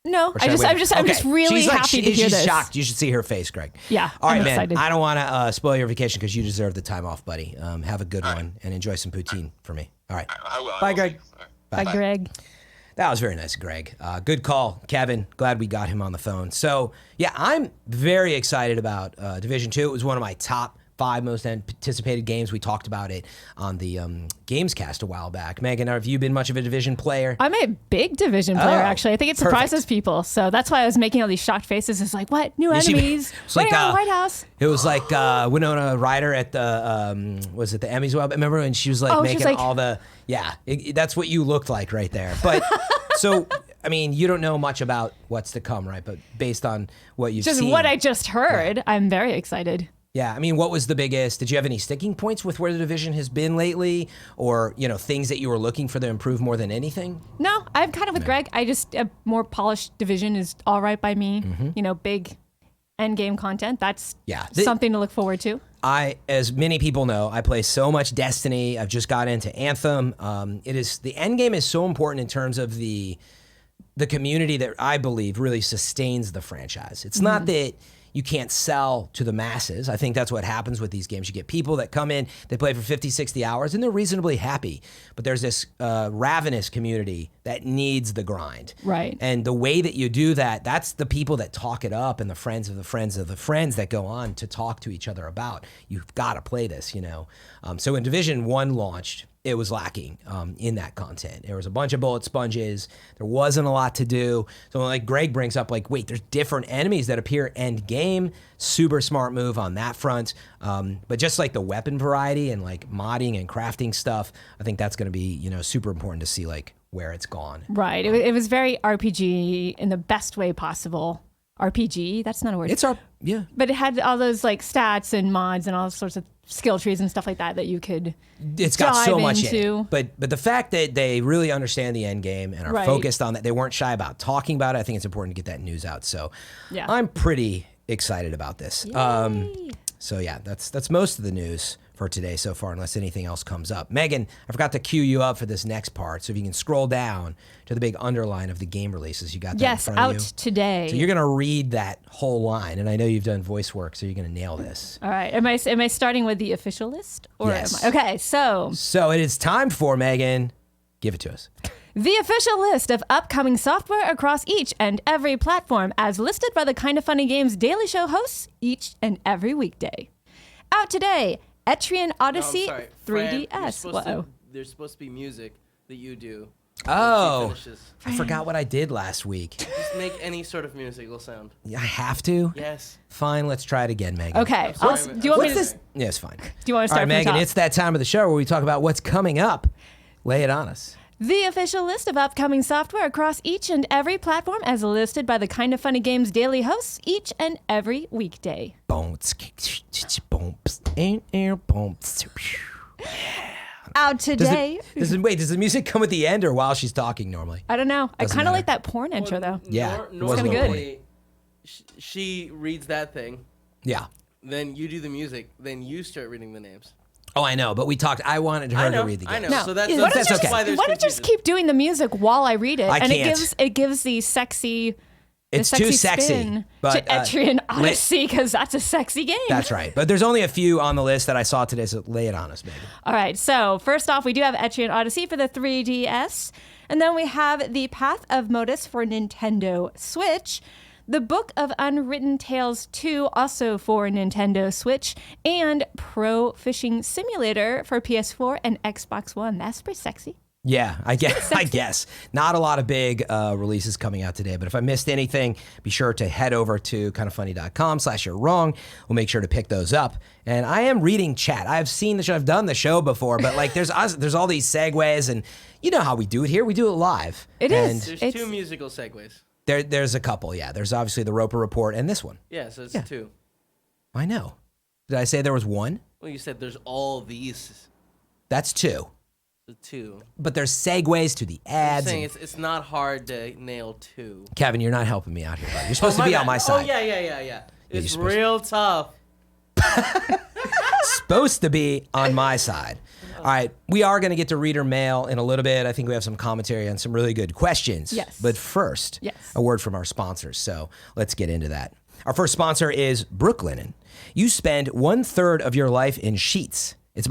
No, I'm just really happy to hear this. She's shocked. You should see her face, Greg. Yeah, all right, I'm man. excited. I don't want to spoil your vacation because you deserve the time off, buddy. Have a good one and enjoy some poutine for me. All right. I will. Bye, Greg. Bye, Greg. That was very nice, Greg. Good call, Kevin. Glad we got him on the phone. So, yeah, I'm very excited about Division 2. It was one of my top 5 most anticipated games. We talked about it on the Gamescast a while back. Megan, have you been much of a Division player? I'm a big Division player, actually. I think it surprises people. So that's why I was making all these shocked faces. It's like, what? New enemies? Waiting on the White House? It was like Winona Ryder at the, was it the Emmys? Well, remember when she was like making all the, that's what you looked like right there. But so, I mean, you don't know much about what's to come, right? But based on what you've seen. Just what I just heard, I'm very excited. Yeah, I mean, what was the biggest? Did you have any sticking points with where the division has been lately, or things that you were looking for to improve more than anything? No, I'm kind of with Greg. I just a more polished division is all right by me. Mm-hmm. Big endgame content. That's something to look forward to. As many people know, I play so much Destiny. I've just got into Anthem. The endgame is so important in terms of the community that I believe really sustains the franchise. It's not that you can't sell to the masses. I think that's what happens with these games. You get people that come in, they play for 50, 60 hours, and they're reasonably happy. But there's this ravenous community that needs the grind. Right. And the way that you do that, that's the people that talk it up and the friends of the friends of the friends that go on to talk to each other about, you've got to play this, So when Division 1 launched, it was lacking in that content. There was a bunch of bullet sponges. There wasn't a lot to do. So like Greg brings up, wait, there's different enemies that appear end game. Super smart move on that front. But just like the weapon variety and like modding and crafting stuff, I think that's going to be, super important to see where it's gone. Right. It was very RPG in the best way possible. RPG? That's not a word. Yeah. But it had all those stats and mods and all sorts of skill trees and stuff like that you could It's got so much into. in it. But the fact that they really understand the end game and are focused on that, they weren't shy about talking about it. I think it's important to get that news out. So I'm pretty excited about this. So yeah, that's most of the news for today so far, unless anything else comes up. Megan, I forgot to cue you up for this next part, so if you can scroll down to the big underline of the game releases, you got that in front of you? Yes, out today. So you're going to read that whole line, and I know you've done voice work, so you're going to nail this. All right. Am I starting with the official list? Or yes. Okay, so it is time for, Megan, give it to us. The official list of upcoming software across each and every platform as listed by the Kinda Funny Games Daily Show hosts each and every weekday. Out today, Etrian Odyssey 3DS. Fran, there's supposed to be music that you do. Oh, I forgot what I did last week. Just make any sort of musical sound. I have to? Yes. Fine, let's try it again, Megan. Okay. Do you want me to? Yeah, it's fine. Do you want to start? All right, from Megan, the top? it's that time of the show where we talk about what's coming up. Lay it on us. The official list of upcoming software across each and every platform as listed by the Kinda Funny Games Daily hosts each and every weekday. Out today. Does the music come at the end or while she's talking normally? I don't know. I Doesn't kind of matter. like that porn intro though. Yeah, it was kinda a little good. corny. She reads that thing. Yeah. Then you do the music. Then you start reading the names. Oh, I know, but we talked. I wanted her to read the game. I know. No. So that's Why don't that's you okay. why there's Why don't you just keep doing the music while I read it? I and can't. it gives the sexy. It's the sexy too sexy. spin But to Etrian Odyssey because that's a sexy game. That's right. But there's only a few on the list that I saw today, so lay it on us, baby. All right. So first off, we do have Etrian Odyssey for the 3DS, and then we have the Path of Modus for Nintendo Switch. The Book of Unwritten Tales 2, also for Nintendo Switch, and Pro Fishing Simulator for PS4 and Xbox One. That's pretty sexy. Yeah, I guess. Not a lot of big releases coming out today, but if I missed anything, be sure to head over to kindoffunny.com/you'rewrong. We'll make sure to pick those up. And I am reading chat. I've seen the show, I've done the show before, but there's all these segues, and you know how we do it here. We do it live. It is. There's two musical segues. There's a couple, yeah. There's obviously the Roper Report and this one. Yeah, so it's two. I know. Did I say there was one? Well, you said there's all these. That's two. The two. But there's segues to the ads. I'm saying it's not hard to nail two. Kevin, you're not helping me out here, bud. You're supposed to be on my side. Oh, yeah. It's you're real tough. Supposed to be on my side. All right, we are going to get to reader mail in a little bit. I think we have some commentary on some really good questions. Yes. But first, Yes. a word from our sponsors. So let's get into that. Our first sponsor is Brooklinen. You spend 1/3 of your life in sheets. It's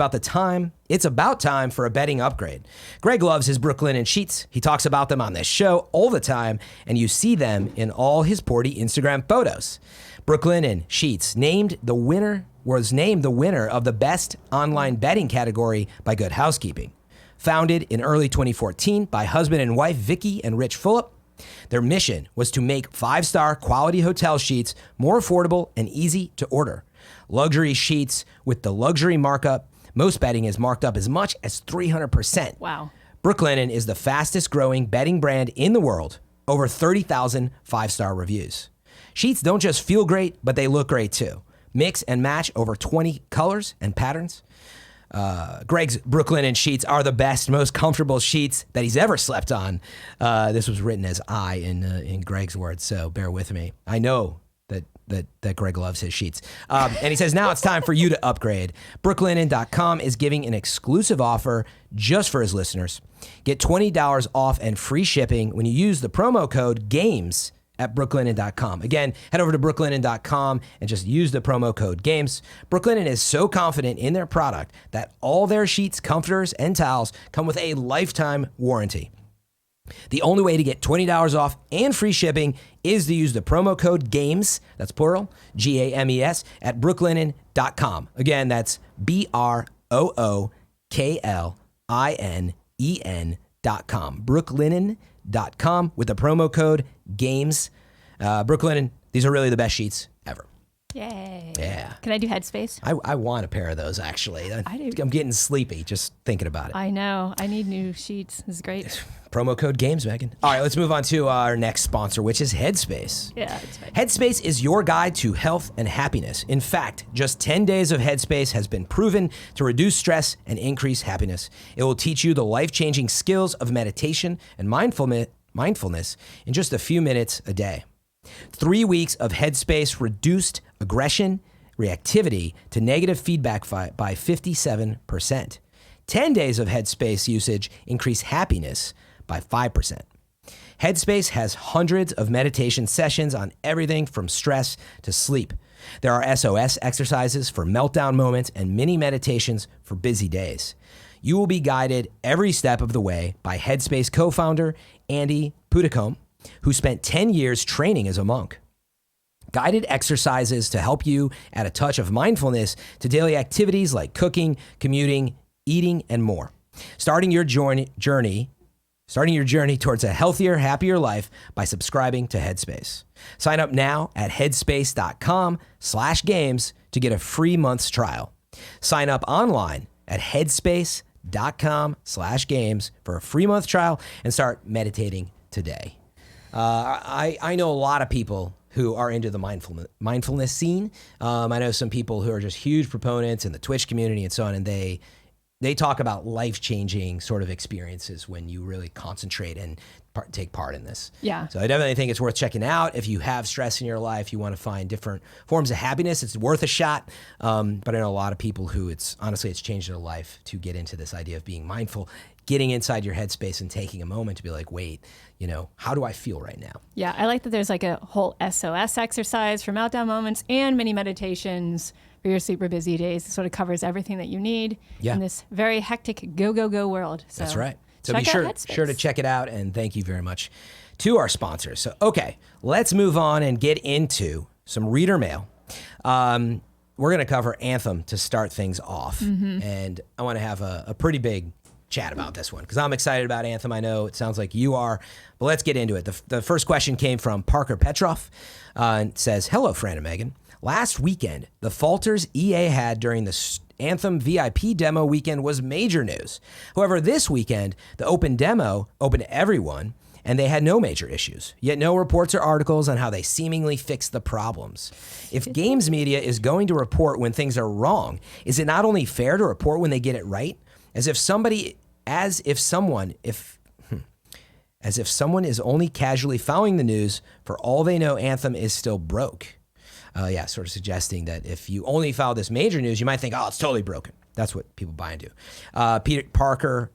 about time for a bedding upgrade. Greg loves his Brooklinen sheets. He talks about them on this show all the time, and you see them in all his Porty Instagram photos. Brooklinen sheets was named the winner of the best online bedding category by Good Housekeeping. Founded in early 2014 by husband and wife Vicky and Rich Fulop, their mission was to make 5-star quality hotel sheets more affordable and easy to order. Luxury sheets with the luxury markup. Most bedding is marked up as much as 300%. Wow. Brooklinen is the fastest growing bedding brand in the world. Over 30,000 5-star reviews. Sheets don't just feel great, but they look great too. Mix and match over 20 colors and patterns. Greg's Brooklinen sheets are the best, most comfortable sheets that he's ever slept on. This was written as I in Greg's words, so bear with me. I know that Greg loves his sheets. And he says, now it's time for you to upgrade. Brooklinen.com is giving an exclusive offer just for his listeners. Get $20 off and free shipping when you use the promo code GAMES at Brooklinen.com. Again, head over to Brooklinen.com and just use the promo code GAMES. Brooklinen is so confident in their product that all their sheets, comforters, and towels come with a lifetime warranty. The only way to get $20 off and free shipping is to use the promo code GAMES, that's plural, GAMES, at Brooklinen.com. Again, that's BROOKLINEN.com. Brooklinen.com with the promo code GAMES. Brooklinen, these are really the best sheets ever. Yay. Yeah. Can I do Headspace? I want a pair of those, actually. I do. I'm getting sleepy just thinking about it. I know. I need new sheets. This is great. Promo code GAMES, Megan. All right, let's move on to our next sponsor, which is Headspace. Yeah, it's fine. Headspace is your guide to health and happiness. In fact, just 10 days of Headspace has been proven to reduce stress and increase happiness. It will teach you the life-changing skills of meditation and mindfulness in just a few minutes a day. 3 weeks of Headspace reduced aggression, reactivity to negative feedback by 57%. 10 days of Headspace usage increased happiness by 5%. Headspace has hundreds of meditation sessions on everything from stress to sleep. There are SOS exercises for meltdown moments and mini meditations for busy days. You will be guided every step of the way by Headspace co-founder Andy Puddicombe, who spent 10 years training as a monk. Guided exercises to help you add a touch of mindfulness to daily activities like cooking, commuting, eating, and more. Starting your journey towards a healthier, happier life by subscribing to Headspace. Sign up now at headspace.com/games to get a free month's trial. Sign up online at headspace.com/games for a free month trial and start meditating today. I know a lot of people who are into the mindfulness scene. I know some people who are just huge proponents in the Twitch community and so on, and they talk about life-changing sort of experiences when you really concentrate and take part in this. Yeah. So I definitely think it's worth checking out. If you have stress in your life, you want to find different forms of happiness, it's worth a shot. But I know a lot of people who it's changed their life to get into this idea of being mindful, getting inside your headspace and taking a moment to be like, wait, how do I feel right now? Yeah, I like that there's like a whole SOS exercise for meltdown moments and mini meditations for your super busy days. It sort of covers everything that you need in this very hectic go world. So that's right. So check be out Headspace. sure to check it out, and thank you very much to our sponsors. So, okay, let's move on and get into some reader mail. We're going to cover Anthem to start things off, and I want to have a pretty big chat about this one because I'm excited about Anthem. I know it sounds like you are, but let's get into it. The first question came from Parker Petrov and says, "Hello, Fran and Megan. Last weekend, the falters EA had during the Anthem VIP demo weekend was major news. However, this weekend, the open demo opened to everyone, and they had no major issues, yet no reports or articles on how they seemingly fixed the problems. If games media is going to report when things are wrong, is it not only fair to report when they get it right? As if someone is only casually following the news, for all they know, Anthem is still broke." Sort of suggesting that if you only follow this major news, you might think, oh, it's totally broken. That's what people buy into. Peter Parker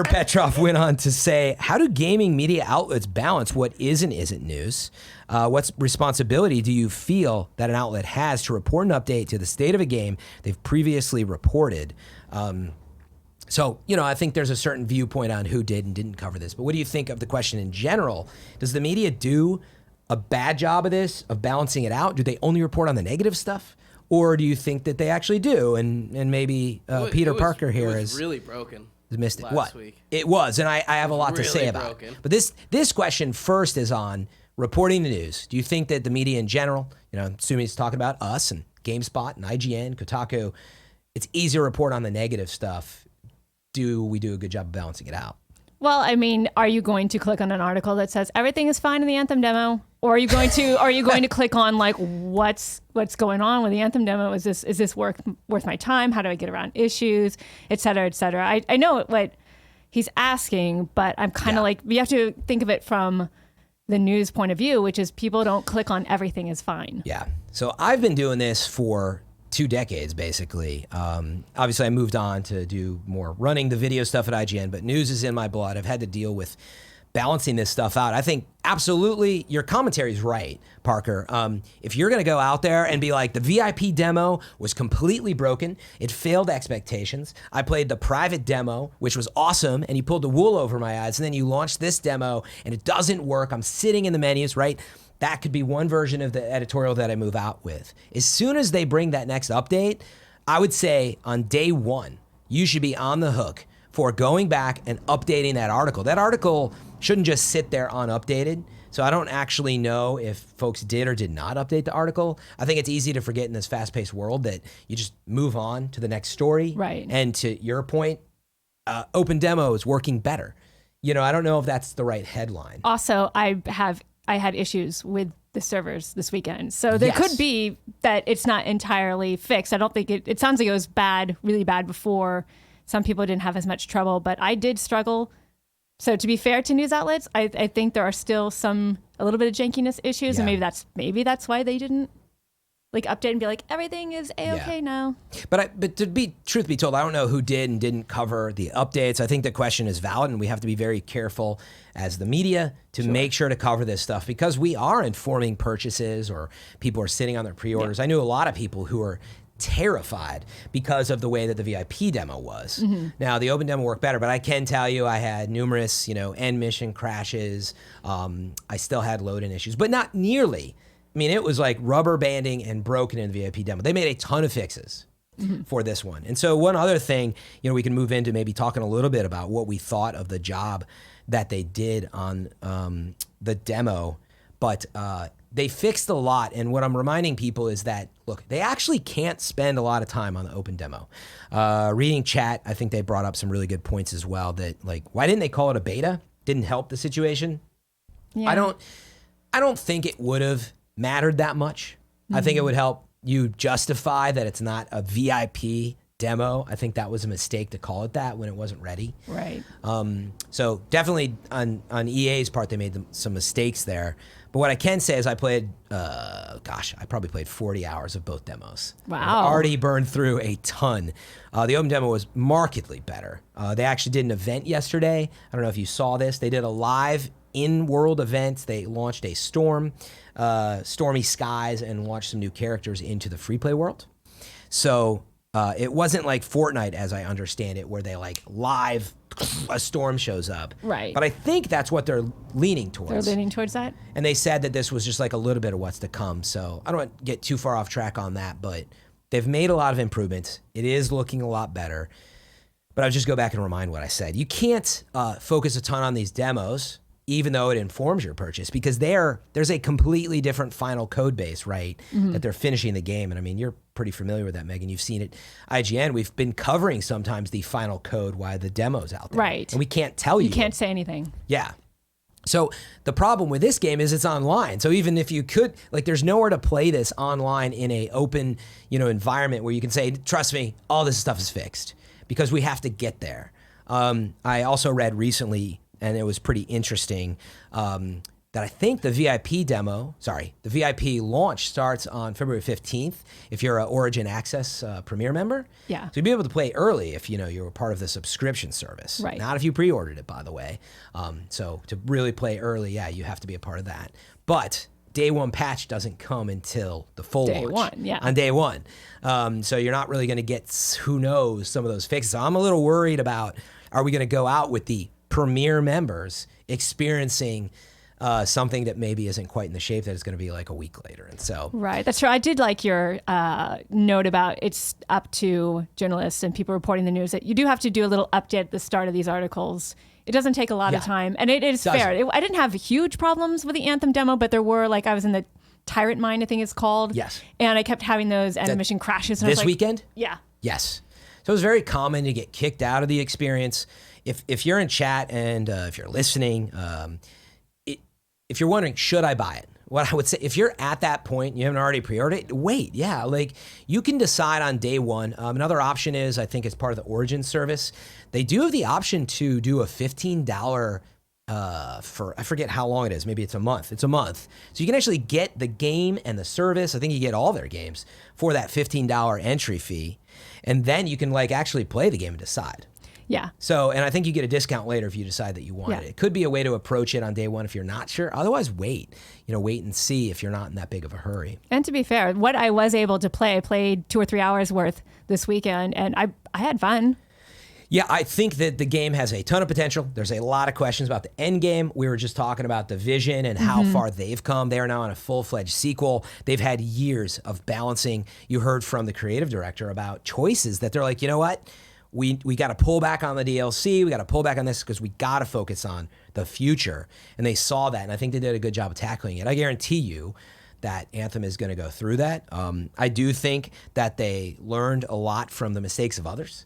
Petrov went on to say, how do gaming media outlets balance what is and isn't news? What responsibility do you feel that an outlet has to report an update to the state of a game they've previously reported? So, I think there's a certain viewpoint on who did and didn't cover this. But what do you think of the question in general? Does the media do a bad job of this, of balancing it out? Do they only report on the negative stuff? Or do you think that they actually do? And maybe Peter Parker here is really broken. Missed it. Last week. It was, and I have a lot to say about it. But this question first is on reporting the news. Do you think that the media in general, assuming it's talking about us and GameSpot and IGN, Kotaku, it's easier to report on the negative stuff? Do we do a good job of balancing it out? Well, I mean, are you going to click on an article that says everything is fine in the Anthem demo, or are you going to click on like what's going on with the Anthem demo? Is this worth my time? How do I get around issues, et cetera, et cetera? I know what he's asking, but I'm kind of like, you have to think of it from the news point of view, which is people don't click on everything is fine. Yeah. So I've been doing this for 2 decades, basically. Obviously, I moved on to do more running the video stuff at IGN, but news is in my blood. I've had to deal with balancing this stuff out. I think absolutely your commentary is right, Parker. If you're going to go out there and be like, the VIP demo was completely broken, it failed expectations. I played the private demo, which was awesome, and you pulled the wool over my eyes, and then you launched this demo, and it doesn't work. I'm sitting in the menus, right? That could be one version of the editorial that I move out with. As soon as they bring that next update, I would say on day one, you should be on the hook for going back and updating that article. That article shouldn't just sit there unupdated. So I don't actually know if folks did or did not update the article. I think it's easy to forget in this fast-paced world that you just move on to the next story. Right. And to your point, open demo is working better. I don't know if that's the right headline. Also, I had issues with the servers this weekend. So there could be that it's not entirely fixed. I don't think it sounds like it was bad, really bad before. Some people didn't have as much trouble, but I did struggle. So to be fair to news outlets, I think there are still a little bit of jankiness issues, and maybe that's why they didn't update and be like, everything is A-okay now. But to be truth be told, I don't know who did and didn't cover the updates. I think the question is valid, and we have to be very careful as the media to make sure to cover this stuff, because we are informing purchases, or people are sitting on their pre-orders. I knew a lot of people who are terrified because of the way that the VIP demo was. Mm-hmm. Now, the open demo worked better, but I can tell you I had numerous, end mission crashes. I still had load-in issues, but not nearly. I mean, it was like rubber banding and broken in the VIP demo. They made a ton of fixes for this one. And so one other thing, we can move into maybe talking a little bit about what we thought of the job that they did on the demo. But they fixed a lot. And what I'm reminding people is that, look, they actually can't spend a lot of time on the open demo. Reading chat, I think they brought up some really good points as well, that why didn't they call it a beta? Didn't help the situation. Yeah. I don't think it would have mattered that much. I think it would help you justify that it's not a VIP demo. I think that was a mistake to call it that when it wasn't ready. Right. So definitely on EA's part, they made some mistakes there. But what I can say is I played, I probably played 40 hours of both demos. Wow. I've already burned through a ton. The open demo was markedly better. They actually did an event yesterday. I don't know if you saw this. They did a live in-world event. They launched a stormy skies, and launched some new characters into the free play world. So it wasn't like Fortnite, as I understand it, where they live a storm shows up. Right. But I think that's what they're leaning towards. They're leaning towards that. And they said that this was just a little bit of what's to come. So I don't want to get too far off track on that, but they've made a lot of improvements. It is looking a lot better. But I'll just go back and remind what I said. You can't focus a ton on these demos, even though it informs your purchase, because there's a completely different final code base, right, that they're finishing the game. And I mean, you're pretty familiar with that, Megan. You've seen it. IGN, we've been covering sometimes the final code while the demo's out there. Right. And we can't tell you. You can't say anything. Yeah. So the problem with this game is it's online. So even if you could, there's nowhere to play this online in a open, environment where you can say, trust me, all this stuff is fixed, because we have to get there. I also read recently, and it was pretty interesting. that I think the VIP launch starts on February 15th if you're an Origin Access Premier member. Yeah. So you'll be able to play early if you were part of the subscription service. Right. Not if you pre-ordered it, by the way. So to really play early, you have to be a part of that. But day one patch doesn't come until the full Day launch. one, yeah. On day one. So you're not really going to get, who knows, some of those fixes. So I'm a little worried about, are we going to go out with the Premier members experiencing something that maybe isn't quite in the shape that it's going to be like a week later. And so. Right. That's true. I did like your note about it's up to journalists and people reporting the news that you do have to do a little update at the start of these articles. It doesn't take a lot of time. And it is fair. I didn't have huge problems with the Anthem demo, but there were, like, I was in the Tyrant Mine, I think it's called. Yes. And I kept having those end mission crashes. And This weekend? Yeah. Yes. So it's very common to get kicked out of the experience. If you're in chat and if you're listening, if you're wondering, should I buy it? What I would say, if you're at that point and you haven't already pre-ordered it, wait. Yeah, like you can decide on day one. Another option is, I think it's part of the Origin service. They do have the option to do a $15 for, I forget how long it is. Maybe it's a month. It's a month. So you can actually get the game and the service. I think you get all their games for that $15 entry fee. And then you can actually play the game and decide. Yeah. So, and I think you get a discount later if you decide that you want it. It could be a way to approach it on day one if you're not sure. Otherwise, wait. Wait and see if you're not in that big of a hurry. And to be fair, what I was able to play, I played 2 or 3 hours worth this weekend, and I had fun. Yeah, I think that the game has a ton of potential. There's a lot of questions about the Endgame. We were just talking about Division and how far they've come. They are now on a full-fledged sequel. They've had years of balancing. You heard from the creative director about choices that they're like, you know what? We got to pull back on the DLC. We got to pull back on this because we got to focus on the future. And they saw that, and I think they did a good job of tackling it. I guarantee you that Anthem is going to go through that. I do think that they learned a lot from the mistakes of others.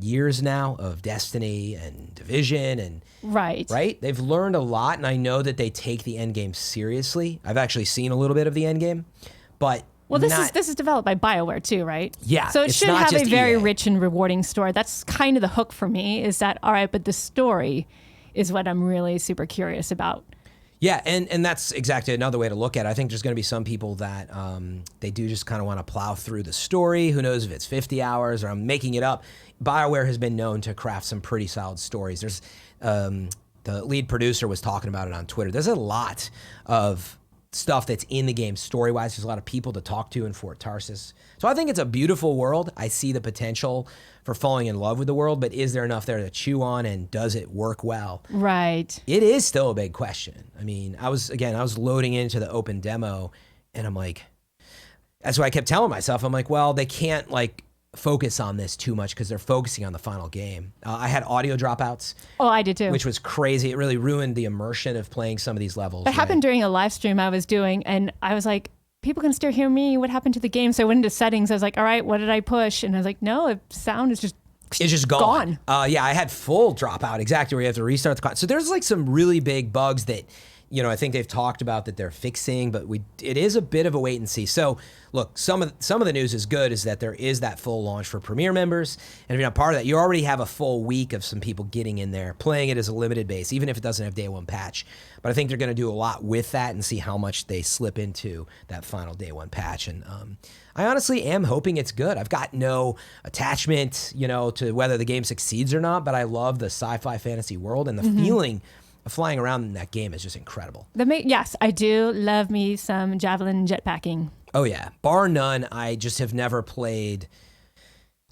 Years now of Destiny and Division and right. They've learned a lot, and I know that they take the Endgame seriously. I've actually seen a little bit of the Endgame, but. Well, this is developed by BioWare too, right? Yeah. So it should have a very EA. rich and rewarding story. That's kind of the hook for me, is that, all right, but the story is what I'm really super curious about. Yeah, and that's exactly another way to look at it. I think there's going to be some people that they do just kind of want to plow through the story. Who knows if it's 50 hours or I'm making it up. BioWare has been known to craft some pretty solid stories. There's the lead producer was talking about it on Twitter. There's a lot of stuff that's in the game story-wise. There's a lot of people to talk to in Fort Tarsis. So I think it's a beautiful world. I see the potential for falling in love with the world, but is there enough there to chew on, and does it work well? Right. It is still a big question. I mean, I was loading into the open demo, and I'm like, that's what I kept telling myself. I'm like, well, they can't focus on this too much because they're focusing on the final game. I had audio dropouts. Oh, I did too. Which was crazy. It really ruined the immersion of playing some of these levels. It happened during a live stream I was doing, and I was like, people can still hear me. What happened to the game? So I went into settings. I was like, all right, what did I push? And I was like, no, the sound is just... It's just gone. Yeah, I had full dropout, exactly, where you have to restart the clock. So there's some really big bugs that, I think they've talked about that they're fixing, but it is a bit of a wait and see. So look, some of the news is good, is that there is that full launch for Premier members. And if you're not part of that, you already have a full week of some people getting in there, playing it as a limited base, even if it doesn't have day one patch. But I think they're going to do a lot with that and see how much they slip into that final day one patch. And I honestly am hoping it's good. I've got no attachment, to whether the game succeeds or not, but I love the sci-fi fantasy world, and the feeling flying around in that game is just incredible. Yes, I do love me some javelin jetpacking. Oh yeah, bar none. I just have never played.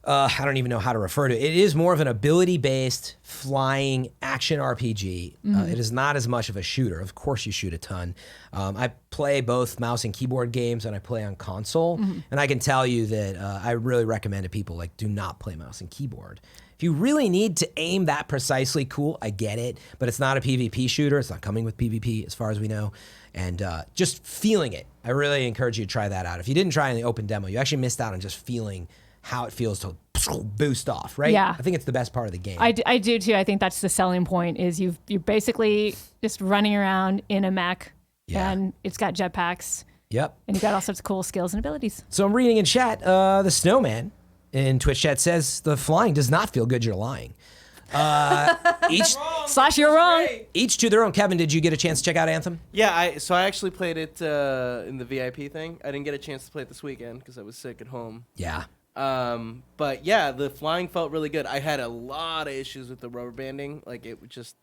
I don't even know how to refer to it. It is more of an ability-based flying action RPG. It is not as much of a shooter. Of course, you shoot a ton. I play both mouse and keyboard games, and I play on console. And I can tell you that I really recommend to people, do not play mouse and keyboard. If you really need to aim that precisely, cool, I get it. But it's not a PvP shooter. It's not coming with PvP as far as we know. And just feeling it, I really encourage you to try that out. If you didn't try in the open demo, you actually missed out on just feeling how it feels to boost off, right? Yeah. I think it's the best part of the game. I do too. I think that's the selling point, is you're basically just running around in a mech, and it's got jetpacks. Yep. And you got all sorts of cool skills and abilities. So I'm reading in chat, the Snowman in Twitch chat says the flying does not feel good, you're lying. Slash, you're wrong. Each to their own. Kevin, did you get a chance to check out Anthem? Yeah, I actually played it in the VIP thing. I didn't get a chance to play it this weekend because I was sick at home. Yeah. But yeah, the flying felt really good. I had a lot of issues with the rubber banding. Like it just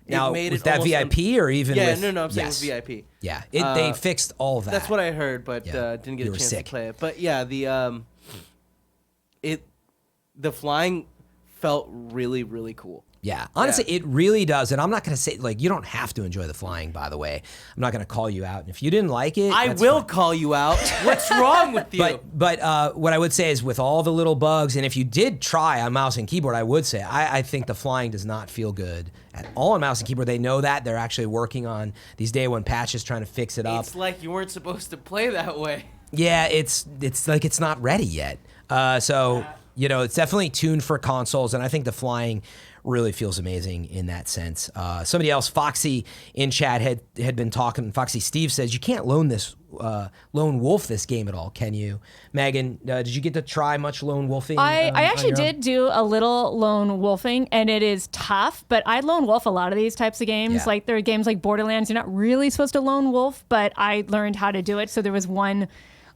Now, made was it that almost VIP or even yeah, with... no, I'm saying Yes. it was VIP. Yeah, they fixed all of that. That's what I heard, but Yeah. didn't get You a were chance sick. to play it. But yeah, the flying felt really, really cool. Yeah, honestly, it really does. And I'm not going to say, like, you don't have to enjoy the flying, by the way. I'm not going to call you out. And if you didn't like it, I that's will fine. call you out. What's wrong with you? But what I would say is with all the little bugs, and if you did try on mouse and keyboard, I would say I think the flying does not feel good at all on mouse and keyboard. They know that. They're actually working on these day one patches trying to fix it up. It's like you weren't supposed to play that way. Yeah, it's like it's not ready yet. You know, it's definitely tuned for consoles, and I think the flying really feels amazing in that sense. Somebody else, Foxy in chat, had been talking. Foxy Steve says you can't lone wolf this game at all, can you? Megan, did you get to try much lone wolfing? I on actually your own? did do a little lone wolfing, and it is tough, but I lone wolf a lot of these types of games. Yeah. Like there are games like Borderlands, you're not really supposed to lone wolf, but I learned how to do it. So there was one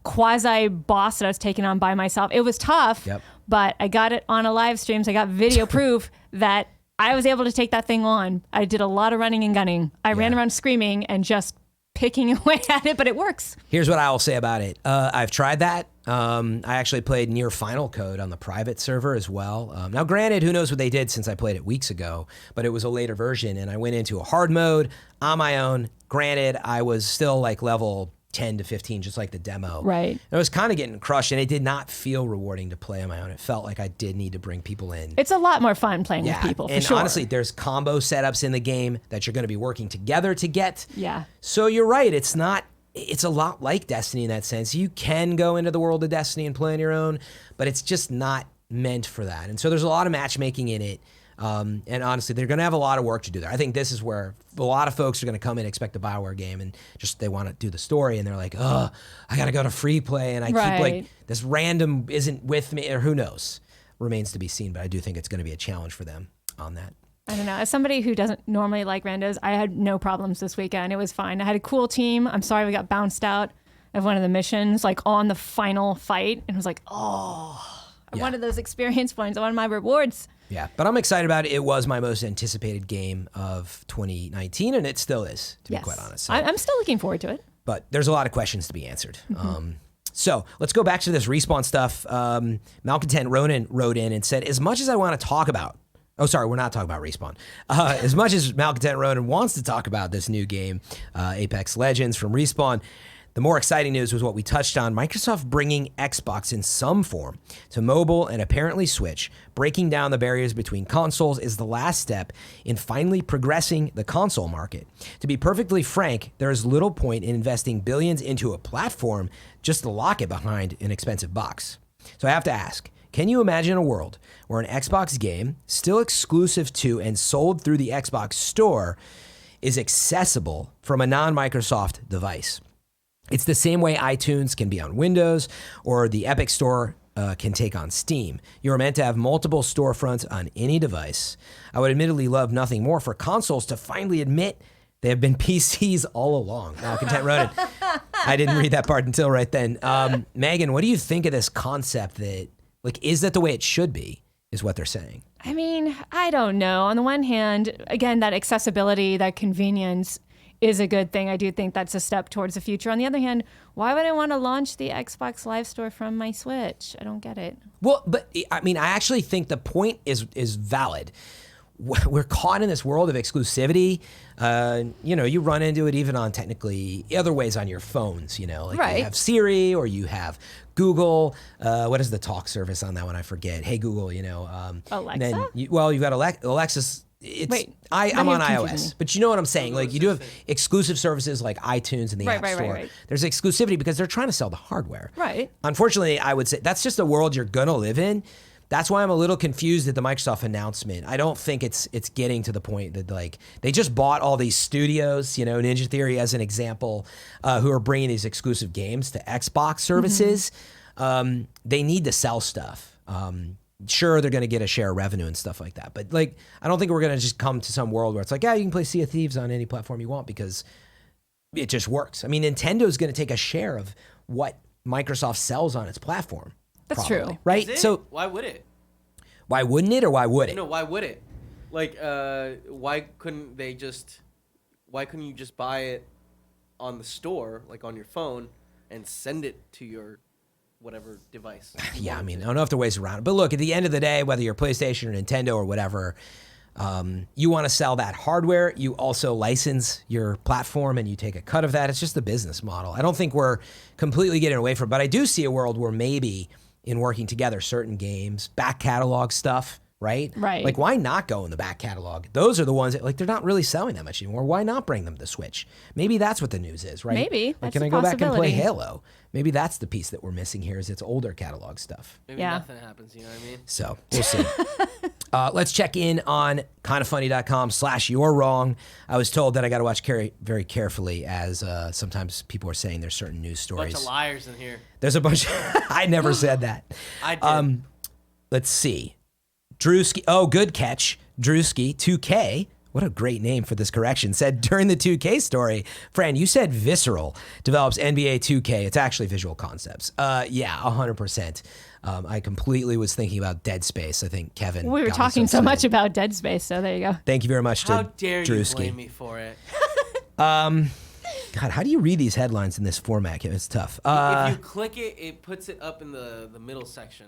quasi boss that I was taking on by myself. It was tough, Yep. but I got it on a live stream, so I got video proof that I was able to take that thing on. I did a lot of running and gunning. I ran around screaming and just picking away at it, but it works. Here's what I will say about it. I've tried that. I actually played Near Final Code on the private server as well. Now, granted, who knows what they did since I played it weeks ago, but it was a later version, and I went into a hard mode on my own. Granted, I was still like level 10 to 15, just like the demo. Right. I was kind of getting crushed, and it did not feel rewarding to play on my own. It felt like I did need to bring people in. It's a lot more fun playing with people, for and sure. honestly, there's combo setups in the game that you're going to be working together to get. Yeah. So you're right. It's a lot like Destiny in that sense. You can go into the world of Destiny and play on your own, but it's just not meant for that. And so there's a lot of matchmaking in it. And honestly, they're going to have a lot of work to do there. I think this is where a lot of folks are going to come in and expect a BioWare game and just they want to do the story and they're like, oh, I got to go to free play and I keep like this random isn't with me or who knows. Remains to be seen, but I do think it's going to be a challenge for them on that. I don't know. As somebody who doesn't normally like randos, I had no problems this weekend. It was fine. I had a cool team. I'm sorry we got bounced out of one of the missions, like on the final fight. And it was like, I wanted those experience points. I wanted my rewards. Yeah, but I'm excited about it. It was my most anticipated game of 2019, and it still is, to be quite honest. So, I'm still looking forward to it. but there's a lot of questions to be answered. So let's go back to this Respawn stuff. Malcontent Ronin wrote in and said, as much as I want to talk about, we're not talking about Respawn. As much as Malcontent Ronin wants to talk about this new game, Apex Legends from Respawn, the more exciting news was what we touched on, Microsoft bringing Xbox in some form to mobile and apparently Switch. Breaking down the barriers between consoles is the last step in finally progressing the console market. To be perfectly frank, there is little point in investing billions into a platform just to lock it behind an expensive box. So I have to ask, can you imagine a world where an Xbox game, still exclusive to and sold through the Xbox Store, is accessible from a non-Microsoft device? It's the same way iTunes can be on Windows or the Epic Store can take on Steam. You are meant to have multiple storefronts on any device. I would admittedly love nothing more for consoles to finally admit they have been PCs all along. Malcontent Ronin. I didn't read that part until right then. Megan, what do you think of this concept that, like, is that the way it should be, is what they're saying? I mean, I don't know. On the one hand, again, that accessibility, that convenience is a good thing. I do think that's a step towards the future. On the other hand, why would I want to launch the Xbox Live Store from my Switch? I don't get it. Well, but I mean, I actually think the point is valid. We're caught in this world of exclusivity. You run into it even on technically other ways on your phones, like you have Siri or you have Google. What is the talk service on that one? I forget. Hey, Google, Alexa? Then you've got Alexa's. I'm on iOS, but you know what I'm saying? Like you do have exclusive services like iTunes and the App Store. Right. There's exclusivity because they're trying to sell the hardware. Right. Unfortunately, I would say that's just a world you're going to live in. That's why I'm a little confused at the Microsoft announcement. I don't think it's getting to the point that like they just bought all these studios, Ninja Theory as an example, who are bringing these exclusive games to Xbox services. They need to sell stuff. sure, they're going to get a share of revenue and stuff like that. But like, I don't think we're going to just come to some world where it's like, yeah, you can play Sea of Thieves on any platform you want because it just works. I mean, Nintendo's going to take a share of what Microsoft sells on its platform. That's probably, true. right? So why would it? why wouldn't it, or why would it? No, why would it? Like, why couldn't you just buy it on the store, like on your phone, and send it to your whatever device? Yeah, I mean, I don't know if there are ways around it. But look, at the end of the day, whether you're PlayStation or Nintendo or whatever, you want to sell that hardware. You also license your platform and you take a cut of that. It's just the business model. I don't think we're completely getting away from it. But I do see a world where maybe in working together, certain games, back catalog stuff, right? Right. Like, why not go in the back catalog? Those are the ones that, like, they're not really selling that much anymore. Why not bring them to the Switch? Maybe that's what the news is, right? Maybe. Like, That's can a I go back and play possibility. Halo? Maybe that's the piece that we're missing here is its older catalog stuff. Maybe Yeah. nothing happens, you know what I mean? So we'll see. Let's check in on kindoffunny.com/you're wrong. I was told that I got to watch very carefully as sometimes people are saying there's certain news stories. Bunch of liars in here. There's a bunch. I never said that. I did. Let's see. Drewski. Oh, good catch. Drewski 2K. What a great name for this correction. Said during the 2K story, Fran, you said Visceral develops NBA 2K. It's actually Visual Concepts. Yeah, 100%. I completely was thinking about Dead Space. I think Kevin. We were got me talking so much excited. about Dead Space, so there you go. Thank you very much to How dare you Drewski. blame me for it? God, how do you read these headlines in this format? It's tough. If you click it, it puts it up in the middle section.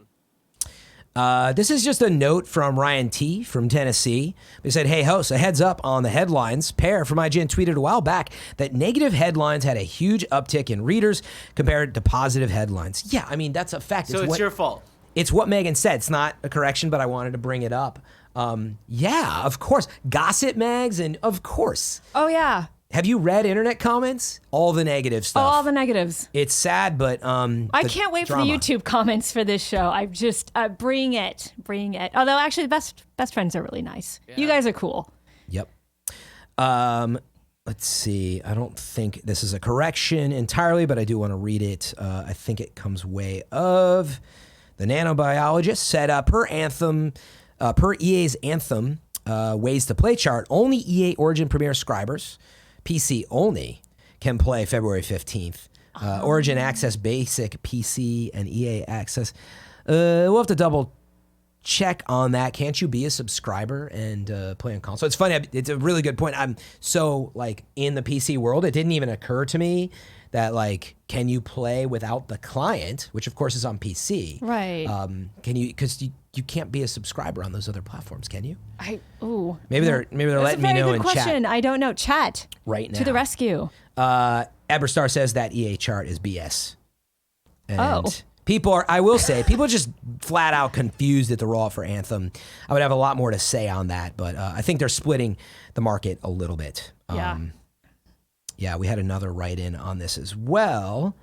This is just a note from Ryan T. from Tennessee. He said, hey, host, a heads up on the headlines. Pear from IGN tweeted a while back that negative headlines had a huge uptick in readers compared to positive headlines. Yeah, I mean, that's a fact. So it's your fault. It's what Megan said. It's not a correction, but I wanted to bring it up. Yeah, of course. Gossip mags, and of course. Oh, yeah. Have you read internet comments? All the negative stuff. All the negatives. It's sad, but I can't wait for the YouTube comments for this show. I just bring it. Although actually, the best friends are really nice. Yeah. You guys are cool. Yep. Let's see. I don't think this is a correction entirely, but I do want to read it. I think it comes way of the nanobiologist said per EA's Anthem ways to play chart. Only EA Origin Premier subscribers, PC only, can play February 15th. Origin Access Basic PC and EA Access. We'll have to double check on that. Can't you be a subscriber and play on console? It's funny. It's a really good point. I'm so like in the PC world, it didn't even occur to me that like, can you play without the client, which of course is on PC? Right. Can you? Because you can't be a subscriber on those other platforms, can you? Maybe they're letting me know in That's a very good chat question. I don't know. Chat right now. To the rescue. Eberstar says that EA chart is BS. And Oh. I will say, people are just flat out confused at the rollout for Anthem. I would have a lot more to say on that, but I think they're splitting the market a little bit. Yeah. Yeah, we had another write-in on this as well.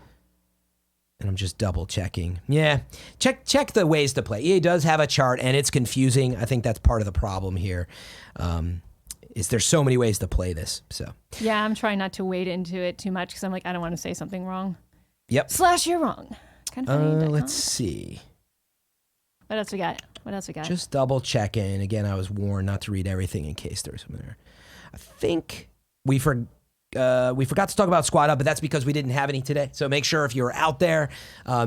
And I'm just double checking. Yeah, check the ways to play. EA does have a chart, and it's confusing. I think that's part of the problem here. Is there's so many ways to play this. So Yeah, I'm trying not to wade into it too much because I'm like, I don't want to say something wrong. Yep. / you're wrong. Kind of funny. Let's see. What else we got? Just double checking. Again, I was warned not to read everything in case there's something there. I think we forgot to talk about Squad Up, but that's because we didn't have any today. So make sure if you're out there,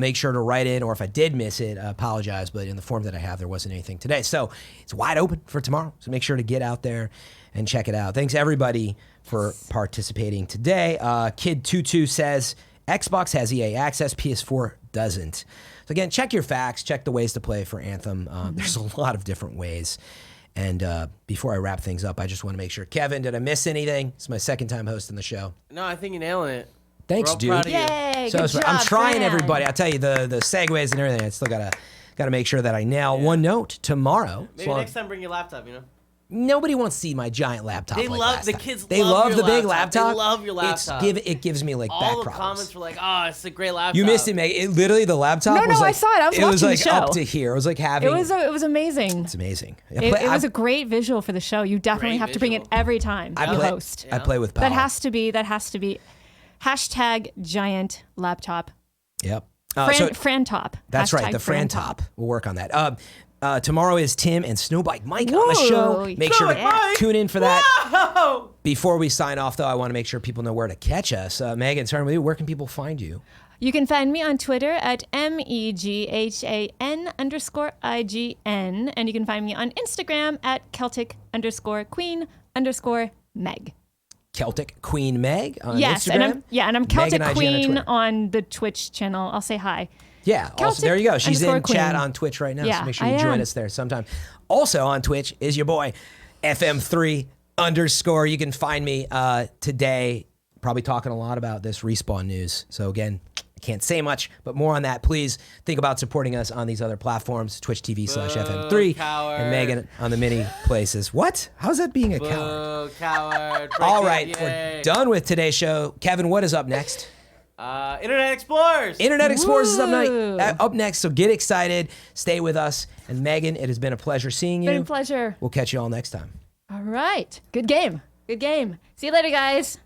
make sure to write in, or if I did miss it, I apologize, but in the form that I have, there wasn't anything today. So it's wide open for tomorrow. So make sure to get out there and check it out. Thanks everybody for participating today. Kid22 says Xbox has EA access, PS4 doesn't. So again, check your facts, check the ways to play for Anthem. There's a lot of different ways. And before I wrap things up, I just want to make sure. Kevin, did I miss anything? It's my second time hosting the show. No, I think you're nailing it. Thanks, We're all dude. proud of you. Yay, So good job, I'm trying, Fran. everybody. I'll tell you, the segues and everything, I still gotta make sure that I nail one note tomorrow. Maybe next time bring your laptop, you know? Nobody wants to see my giant laptop. They like love last the time. kids. They love your the big laptop. laptop. They love your laptop. It gives me like back All the problems. comments were like, "Oh, it's a great laptop." You missed it, Meg. It literally, the laptop No, was I like, saw it. I was it was watching like the show. up to here. It was like having. It was amazing. It's amazing. It was a great visual for the show. You definitely Great have to bring it visual. every time you host. I play with power. That has to be hashtag giant laptop. Yep. Fran top. That's right. Hashtag The Fran top. We'll work on that. Tomorrow is Tim and Snowbike Mike on the show. Whoa, Make sure to Mike. tune in for that. Whoa! Before we sign off, though, I want to make sure people know where to catch us. Megan, starting with you, where can people find you? You can find me on Twitter at MEGHAN_IGN. And you can find me on Instagram at Celtic_Queen_Meg. Celtic Queen Meg on Yes, Instagram. and I'm Celtic Meg and IGN on Queen Twitter. on the Twitch channel. I'll say hi. Yeah, also Celtic there you go. She's in _ chat Queen. on Twitch right now, Yeah, so make sure you I join am. us there sometime. Also on Twitch is your boy, FM3_. You can find me today, probably talking a lot about this Respawn news. So again, I can't say much, but more on that. Please think about supporting us on these other platforms, twitch.tv/FM3, coward. and Megan on the many places. What? How's that being a coward? Oh, coward. All right, we're done with today's show. Kevin, what is up next? Internet Explorers. Internet Explorers is Woo. up next, so get excited. Stay with us. And Megan, it has been a pleasure seeing you. Been a pleasure. We'll catch you all next time. All right. Good game. Good game. See you later, guys.